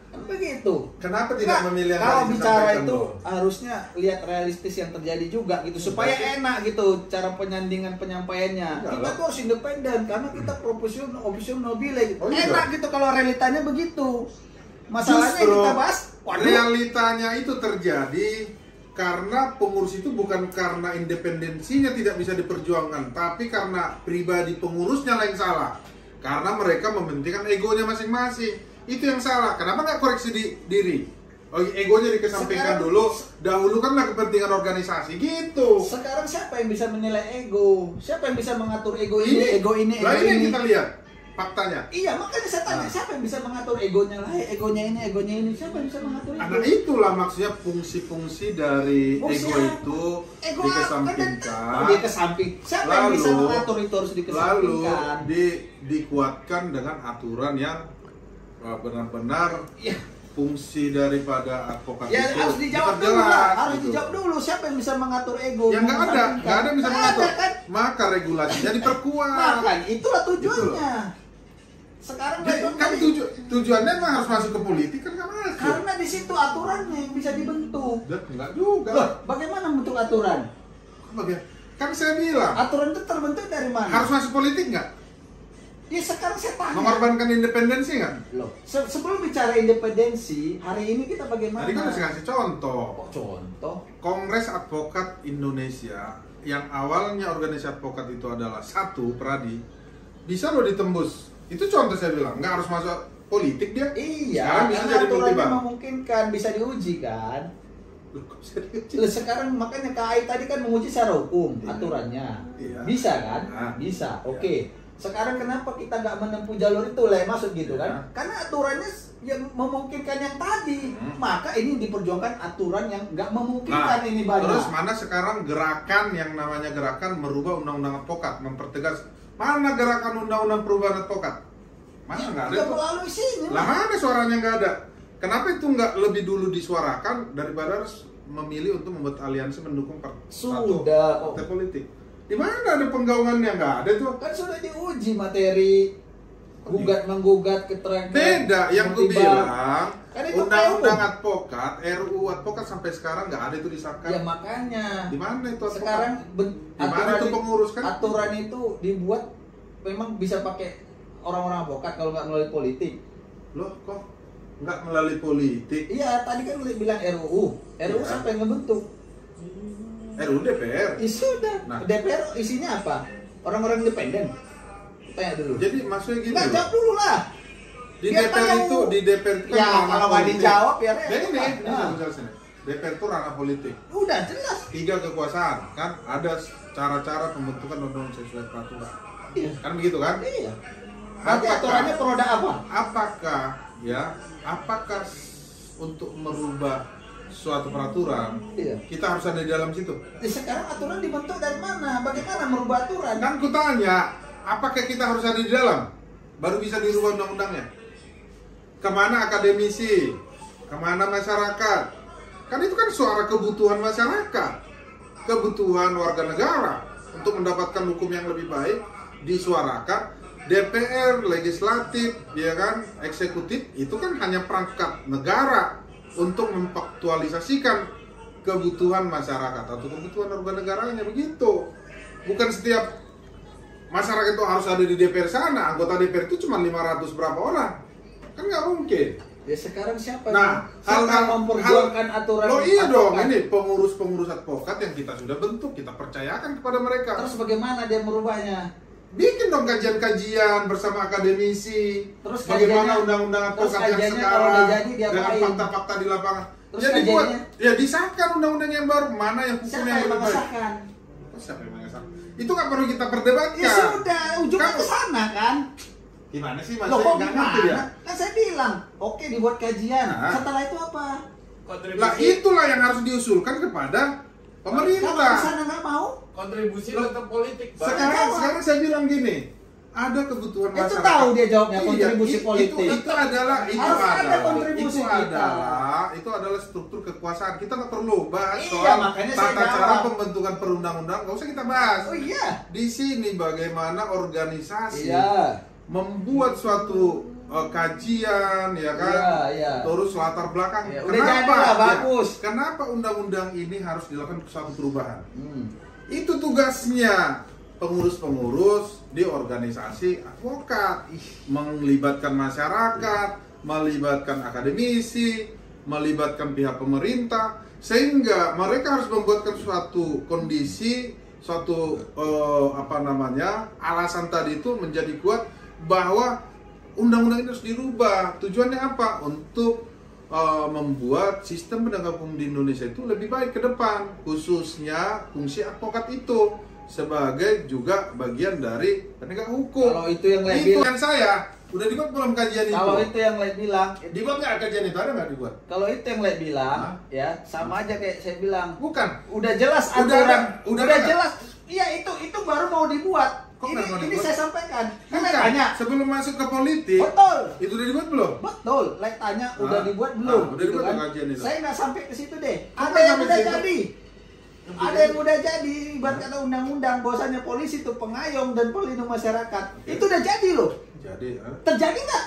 Kan begitu. Kenapa tidak Nggak, memilih yang kalau tadi bicara disampaikan itu tuh? harusnya lihat realistis yang terjadi juga gitu supaya Berarti- enak gitu cara penyandingan penyampaiannya. Enggak Kita lah. tuh harus independen karena kita profesional nobile gitu. Oh, iya. Enak gitu kalau realitanya begitu. Masalahnya yang Justru- kita bahas Waduh. Realitanya itu terjadi karena pengurus itu bukan karena independensinya tidak bisa diperjuangkan, tapi karena pribadi pengurusnya yang salah. Karena mereka mementingkan egonya masing-masing. Itu yang salah. Kenapa nggak koreksi diri? Oh, egonya dikesampingkan dulu. Dahulukanlah kepentingan organisasi gitu. Sekarang siapa yang bisa menilai ego? Siapa yang bisa mengatur ego ini, ego ini, ego Lah ini yang ini? kita lihat faktanya. Iya, makanya saya tanya, siapa yang bisa mengatur egonya lah? Egonya ini, siapa yang bisa mengatur ego? Nah itulah maksudnya fungsi-fungsi dari Fungsi ego apa? itu Ego dikesampingkan. dia kesamping. Siapa yang bisa mengatur itu harus dikesampingkan? Lalu dikuatkan dengan aturan yang benar-benar Iya. fungsi daripada advokat Ya itu harus dijawab dulu diperjelas, lah, harus gitu. dijawab dulu siapa yang bisa mengatur ego. Ya nggak ada yang bisa mengatur. Kan? Maka regulasinya diperkuat. Makanya itulah tujuannya. Sekarang Kan tujuannya memang harus masuk ke politik kan nggak masuk. karena di situ aturannya yang bisa dibentuk. Dan enggak juga. Loh, bagaimana bentuk aturan? Kan saya bilang Aturan itu terbentuk dari mana? harus masuk politik nggak? Ya sekarang saya tanya. Mengorbankan independensi nggak? Loh, sebelum bicara independensi, hari ini kita bagaimana? Tadi kan harus kasih contoh. Oh, contoh. Kongres Advokat Indonesia yang awalnya organisasi advokat itu adalah satu Pradi bisa loh ditembus. Itu contoh saya bilang, nggak harus masuk politik dia. Iya, Sekarang bisa karena jadi aturannya multibank. memungkinkan, bisa diuji kan. Loh, kok bisa diuji? Loh, sekarang makanya KAI tadi kan menguji secara hukum Iya. aturannya. Iya. Bisa kan? Nah. Bisa. Iya. Oke. Sekarang kenapa kita nggak menempuh jalur itu lah maksud gitu Iya. kan? Karena aturannya yang memungkinkan yang tadi. Maka ini diperjuangkan aturan yang nggak memungkinkan ini banyak. Terus mana sekarang gerakan yang namanya gerakan merubah undang-undang advokat, mempertegas. Mana gerakan undang-undang perubahan advokat? Mana nggak ada Ya, tuh? melalui sini Lah lah. mana suaranya nggak ada? Kenapa itu nggak lebih dulu disuarakan daripada harus memilih untuk membuat aliansi mendukung satu Sudah kok. partai politik? Di mana ada penggaungannya? Nggak ada tuh. Kan sudah diuji materi gugat menggugat keterangan. Beda yang gue multibank. bilang Kan itu undang-undang PU. advokat, RUU advokat sampai sekarang nggak ada itu disahkan. Ya makanya. Di mana itu advokat? Sekarang Di mana itu pengurus kan? aturan itu dibuat memang bisa pakai orang-orang advokat kalau nggak melalui politik. Loh kok nggak melalui politik? Iya, tadi kan bilang RUU. RUU Iya. siapa yang ngebentuk? RUU DPR. Ya sudah. Nah. DPR isinya apa? Orang-orang independen. Tanya dulu. Jadi maksudnya gini Nggak, loh. jawab dulu lah. Di Biar DPR tahu. itu kan Ya, ranah kalau nggak politik. dijawab ya Nah, ini repot. bisa Nah. jelasin. DPR itu ranah politik. Udah jelas. 3 kekuasaan kan ada cara-cara pembentukan undang-undang sesuai peraturan. Iya. Kan begitu kan? Iya. Nanti Apakah- aturannya produk apa? Apakah untuk merubah suatu peraturan Iya. kita harus ada di dalam situ? Ya, sekarang aturan dibentuk dari mana? Bagaimana merubah aturan? Kan ku tanya, apakah kita harus ada di dalam baru bisa dirubah undang-undangnya? Kemana akademisi? Kemana masyarakat? Kan itu kan suara kebutuhan masyarakat, kebutuhan warga negara untuk mendapatkan hukum yang lebih baik disuarakan. DPR, legislatif, ya kan, eksekutif itu kan hanya perangkat negara untuk memfaktualisasikan kebutuhan masyarakat atau kebutuhan warga negaranya, begitu. Bukan setiap masyarakat itu harus ada di DPR sana. Anggota DPR itu cuma 500 berapa orang, kan nggak mungkin. Ya sekarang siapa Nah, yang memperjuangkan aturan? Oh iya dong, advokat? ini pengurus-pengurus advokat yang kita sudah bentuk, kita percayakan kepada mereka. Terus bagaimana dia merubahnya? Bikin dong kajian-kajian bersama akademisi. Terus bagaimana kajiannya- undang-undang terus advokat yang kajiannya sekarang kalau udah jadi dia dengan apain? fakta-fakta di lapangan. Terus Jadi buat kajiannya? ya disahkan undang-undang yang baru, mana yang hukum Siapa yang yang lebih baik. mengesahkan? Oh, siapa yang mengesahkan? Itu nggak perlu kita perdebatkan. Ya sudah, ujungnya Kan- ke sana kan? Gimana sih Loh, maksudnya? kok Nggak ngerti gimana? dia. Kan saya bilang, oke dibuat kajian. Nah. Setelah itu apa? Lah itulah yang harus diusulkan kepada Kalau pemerintah. ke sana nggak mau, Kontribusi Loh, tetap politik, Bang. Sekarang saya bilang gini, ada kebutuhan itu masyarakat. tahu dia jawabnya Iya, kontribusi politik. Itu adalah Harus ada kontribusi kita. itu adalah struktur kekuasaan. Kita nggak perlu bahas Iya, soal makanya saya tata cara jawab. pembentukan perundang-undang. Nggak usah kita bahas. Oh iya. Di sini bagaimana organisasi Iya. membuat suatu kajian, ya kan? Iya, iya. Terus latar belakang. Iya, udah jadi lah, Ya, bagus. kenapa undang-undang ini harus dilakukan suatu perubahan? Hmm. Itu tugasnya pengurus-pengurus di organisasi advokat, melibatkan masyarakat, melibatkan akademisi, melibatkan pihak pemerintah, sehingga mereka harus membuatkan suatu kondisi, suatu alasan tadi itu menjadi kuat bahwa undang-undang ini harus dirubah. Tujuannya apa? Untuk membuat sistem penegak hukum di Indonesia itu lebih baik ke depan, khususnya fungsi advokat itu sebagai juga bagian dari penegak hukum. Kalau itu yang lain itu bilang, yang saya udah dibuat belum kajian itu? kalau itu yang lain bilang, Dibuat nggak kajian itu? Ada nggak dibuat? kalau itu yang lain bilang, Hah? ya sama aja kayak saya bilang. Bukan. Udah jelas Udah aturan, ada, udah ada. jelas. Iya itu baru mau dibuat. Kok Ini, nggak mau ini dibuat? saya sampaikan. Kan Bukan. tanya, Sebelum masuk ke politik, betul. itu udah dibuat belum? Betul, like tanya udah dibuat belum? udah gitu dibuat kan. kajian itu. Saya nggak sampai ke situ deh. Bukan Ada yang sampai udah situ. jadi. Ada yang udah jadi, ibarat kata undang-undang bahwasanya polisi itu pengayom dan pelindung masyarakat. Itu udah jadi loh. Jadi, Terjadi nggak?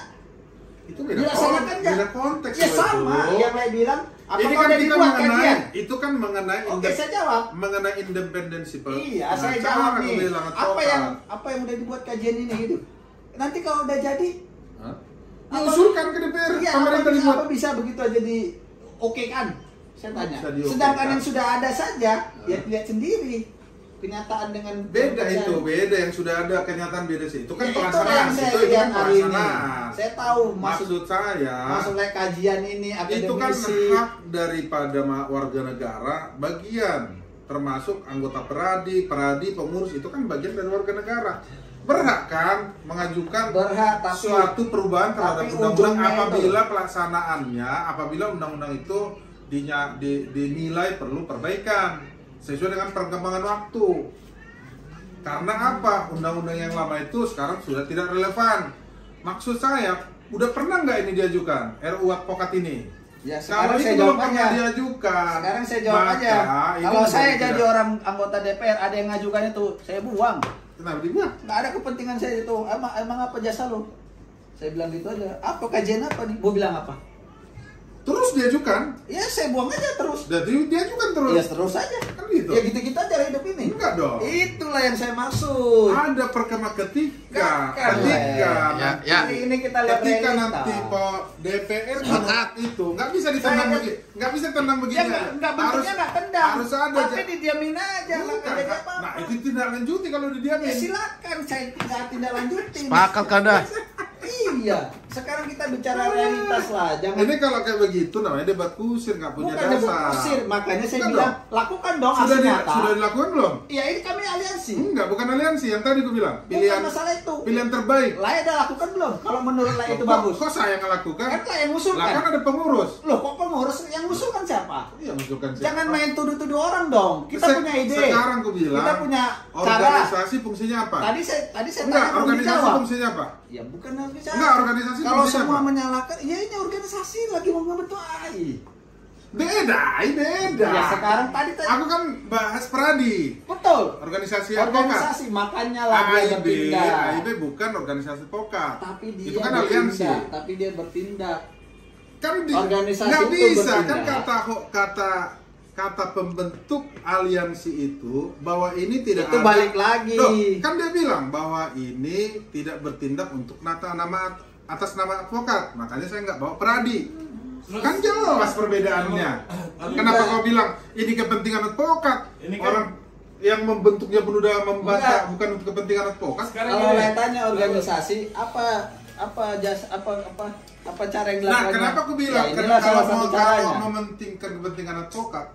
itu beda Dilaksanakan nggak? beda konteks Ya loh sama. itu. Yang lain bilang, Ini apakah kan udah kita dibuat mengenai, kajian? itu kan mengenai Oke, saya jawab. mengenai independensi Iya, saya pengacara, jawab nih. kebilang Apa advokat. yang udah dibuat kajian ini gitu? Nanti kalau udah jadi, Hah? apa- Diusulkan ke DPR, iya, pemerintah dibuat. apa bisa begitu aja di oke kan? Saya tanya. Bisa di-oke-kan. Sedangkan yang sudah ada saja, ya lihat sendiri kenyataan dengan Beda pekerjaan. itu, beda yang sudah ada kenyataan beda sih. Itu kan Ya, pelaksanaan, yang saya itu lihat kan hari ini. pelaksanaan. Saya tahu Maksud saya, maksudnya kajian ini itu kan akademisi. hak daripada warga negara bagian, termasuk anggota peradi, pengurus itu kan bagian dari warga negara. Berhak kan mengajukan Berhak, tapi suatu perubahan terhadap tapi undang-undang ujungnya apabila pelaksanaannya, apabila undang-undang itu dinilai perlu perbaikan sesuai dengan perkembangan waktu. Karena apa? Undang-undang yang lama itu sekarang sudah tidak relevan. Maksud saya, udah pernah nggak ini diajukan RUU advokat ini? Ya, Kalau sekarang saya itu belum jawab pernah aja. diajukan. Sekarang saya jawab maka aja. ini Kalau menjadi saya tidak- jadi orang anggota DPR, ada yang ngajukan itu, saya buang. Kenapa dibuat? Nggak ada kepentingan saya itu. Emang apa jasa lo? Saya bilang gitu aja. Apa kajian apa nih? Mau bilang apa? Terus diajukan, Ya saya buang aja terus. jadi diajukan terus. Ya terus aja. Kan gitu. Ya gitu-gitu aja hidup ini. Enggak dong. Itulah yang saya maksud. Ada perkama ketika, Kan, nanti- Hari ini kita lihat ketika realita. nanti Pak DPR menolak itu nggak bisa ditendang Saya- begini, nggak bisa tendang begini. Ya nggak bentuknya nggak tendang. harus ada Tapi didiamin aja. Nggak Bukan, jadi Kak. apa-apa. Nah itu tidak lanjuti kalau Ya didiamin. silakan, saya nggak tindak lanjutin. Sepakat Kanda. Iya. Sekarang kita bicara realitas lah. Jangan Ini kalau kayak begitu namanya debat kusir, nggak punya bukan dasar. debat kusir. Makanya saya Bukan bilang dong. lakukan dong Sudah, aksi nyata. sudah dilakukan belum? Iya ini kami aliansi. Enggak, bukan aliansi. Yang tadi gue bilang Bukan masalah itu. pilihan terbaik. Layak udah lakukan belum? Kalau menurut Layak itu Kok- bagus. Kok saya yang lakukan? Kan Layak yang Lah ngusulkan. kan ada pengurus. Loh kok pengurus yang ngusulkan siapa? Iya, mengusulkan siapa? Jangan main tuduh-tuduh orang dong. Kita punya ide. Sekarang gue bilang. Kita punya cara. Organisasi fungsinya apa? Tadi saya Enggak, tanya belum organisasi dijawab. fungsinya apa? Ya bukan organisasi. Enggak, organisasi Kalau fungsinya semua apa? menyalahkan, ya ini organisasi lagi mau ngebentuk AI. Beda. Ya sekarang tadi Aku kan bahas peradi. betul. Organisasi advokat. Organisasi makanya lah dia AIB, bertindak. AIB bukan organisasi advokat. Tapi dia Itu kan aliansi. bertindak. Tapi dia bertindak. Kan Organisasi nggak itu bisa kan bertindak. kata pembentuk aliansi itu bahwa ini tidak Itu ada. balik lagi. Loh, kan dia bilang bahwa ini tidak bertindak untuk atas nama advokat, makanya saya nggak bawa peradi. Kan jelas perbedaannya. Kenapa kau bilang ini kepentingan advokat? Ini kan- Orang yang membentuknya pun udah membaca Enggak. bukan untuk kepentingan advokat. Sekarang Kalau gini. saya tanya organisasi apa cara yang dilakukan? Nah, kenapa aku bilang ya, inilah salah satu kalau caranya. mementingkan kepentingan advokat,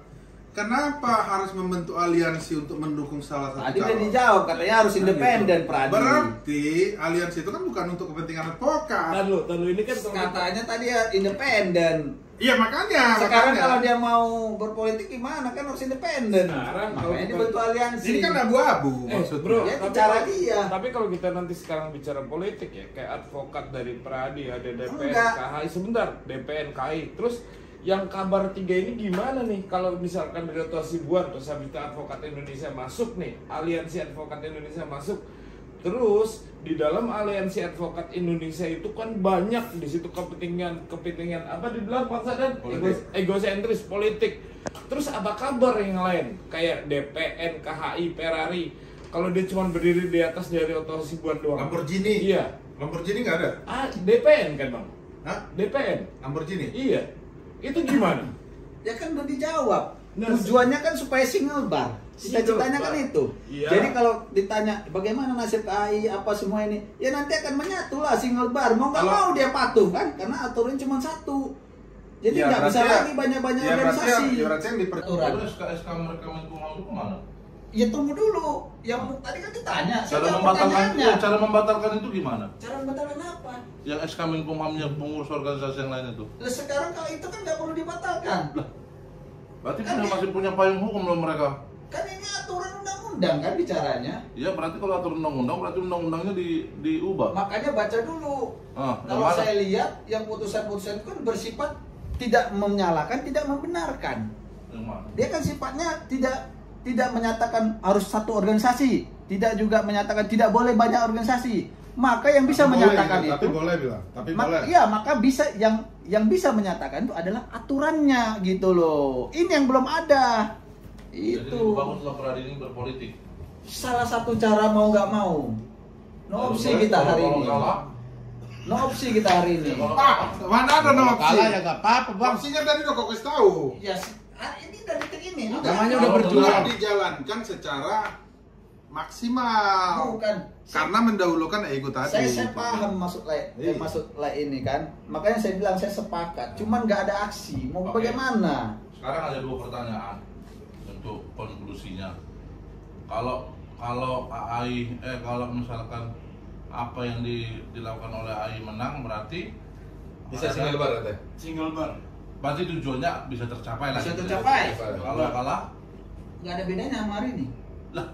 kenapa harus membentuk aliansi untuk mendukung salah satu Tadi udah calon? dijawab katanya harus independen Gitu. Pradi. Berarti aliansi itu kan bukan untuk kepentingan advokat. Lalu ini kan Katanya tadi ya independen. Iya makanya. Sekarang makanya. kalau dia mau berpolitik gimana kan harus independen. Sekarang kalau Makanya kita- dibentuk aliansi. ini kan abu-abu maksudnya. bro, Ya, tapi cara kalau- dia. Tapi kalau kita nanti sekarang bicara politik ya, kayak advokat dari Pradi, ada DPN, Enggak. KHI, sebentar, DPN, KHI, terus yang kabar tiga ini gimana nih? Kalau misalkan dari Oto Hasibuan, terus habis itu Advokat Indonesia masuk nih, Aliansi Advokat Indonesia masuk, terus di dalam Aliansi Advokat Indonesia itu kan banyak di situ kepentingan apa dibilang Pak Sadan? Politik. Egosentris politik. Terus apa kabar yang lain? Kayak DPN, KHI, Ferrari. Kalau dia cuma berdiri di atas dari Oto Hasibuan doang. Lamborghini. Iya. Lamborghini nggak ada. DPN kan bang? Hah? DPN. Lamborghini. Iya. Itu gimana? Ya kan udah dijawab. Nah, Tujuannya kan supaya single bar. Cita-citanya kan itu. Iya. Jadi kalau ditanya bagaimana nasib KAI apa semua ini, ya nanti akan menyatu lah single bar. Mau nggak mau dia patuh kan, karena aturan cuma satu. Jadi Ya, nggak bisa berarti lagi banyak-banyak ya, organisasi. berarti yang diperaturan. Terus SK mereka Menkumham itu kemana? Ya tunggu dulu. Yang tadi kan ditanya. Cara saya membatalkan pertanyaannya. cara membatalkan itu gimana? Cara membatalkan apa? Yang SK Menkumhamnya pengurus organisasi yang lain itu. Lah sekarang kalau itu kan nggak perlu dibatalkan. Berarti Kan punya, dia- masih punya payung hukum loh mereka. Kan ini aturan undang-undang kan bicaranya. Ya berarti kalau atur undang-undang berarti undang-undangnya diubah. Makanya baca dulu. Ah, yang Kalau mana? saya lihat yang putusan-putusan itu kan bersifat tidak menyalahkan, tidak membenarkan. Yang mana? Dia kan sifatnya tidak menyatakan harus satu organisasi, tidak juga menyatakan tidak boleh banyak organisasi. Maka yang bisa Tapi menyatakan boleh, itu, tapi boleh bilang, tapi boleh. iya maka bisa yang bisa menyatakan itu adalah aturannya gitu loh. Ini yang belum ada. Jadi Itu baguslah Pradi ini berpolitik. salah satu cara mau nggak mau. No opsi kita hari ini. No opsi kita hari ini. Ah, mana ada no opsi? Kalah ya nggak apa-apa bang. Opsinya tadi udah kok kasih tahu. Ya, ini dari detik ini. Namanya udah Kalau berjuang. nggak dijalankan secara maksimal. Bukan. Karena mendahulukan ego tadi. Saya paham maksud Iya. maksud ini kan. Makanya saya bilang saya sepakat. Cuman nggak ada aksi. Mau Oke. bagaimana? Sekarang ada dua pertanyaan untuk konklusinya. Kalau AI kalau misalkan apa yang dilakukan oleh AI menang berarti Bisa ada- single bar katanya. Single bar. Berarti tujuannya bisa tercapai lah. Bisa tercapai. Kalau kalah, Nggak ada bedanya sama hari ini. lah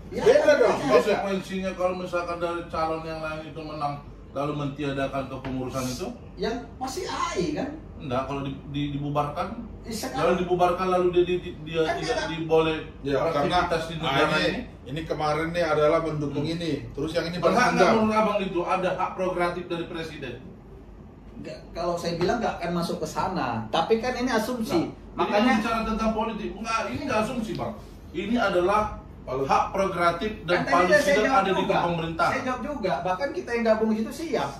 Ya, Beda ada dong. bedanya. konsekuensinya kalau misalkan dari calon yang lain itu menang lalu mentiadakan kepengurusan itu, Yang masih AI kan? enggak kalau dibubarkan. Sekarang Lalu dibubarkan lalu dia Kan tidak dia- diboleh Ya, karena beraktivitas di negara ini kemarin nih adalah mendukung ini, terus yang ini Berhak nggak berhak. menurut abang itu ada hak prerogatif dari presiden? kalau saya bilang nggak akan masuk ke sana. Tapi kan ini asumsi. Nah, Makanya ini bicara tentang politik, enggak, ini nggak asumsi bang. Ini adalah hak prerogatif dan kan tadi udah saya paling jawab ada di juga. pemerintah. Saya jawab juga. Bahkan kita yang gabung di situ siap.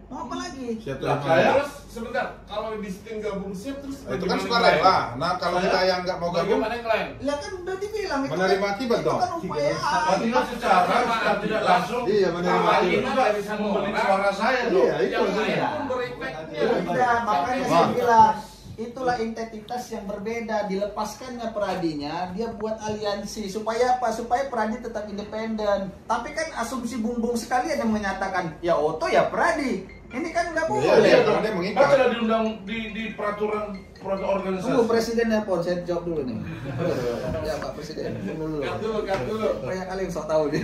Mau apa lagi? Siap Lah, terima. saya- Terus sebentar, kalau di situ yang gabung siap terus Itu kan bagaimana suka yang lain? rela. Nah, kalau Saya- kita yang nggak mau gabung, Bagaimana yang lain? Lah kan udah dibilang itu Menerima kan, akibat itu dong. kan upaya Berarti kan secara tidak langsung Iya, menerima AI akibat. itu nggak bisa membeli suara saya dong. Iya, itu Yang lain maksudnya. pun berefeknya. Tidak, makanya saya Bang. bilang itulah identitas yang berbeda. Dilepaskannya Pradinya, dia buat aliansi supaya apa? Supaya Pradi tetap independen. Tapi kan asumsi bumbung sekali ada yang menyatakan ya Oto ya Pradi. Ini kan nggak Iya, boleh. iya, karena dia mengikat. Baca di undang di peraturan organisasi. Tunggu presiden nelpon, saya jawab dulu nih. Ya Pak Presiden, tunggu dulu. Cut dulu. Banyak kali yang sok tahu dia.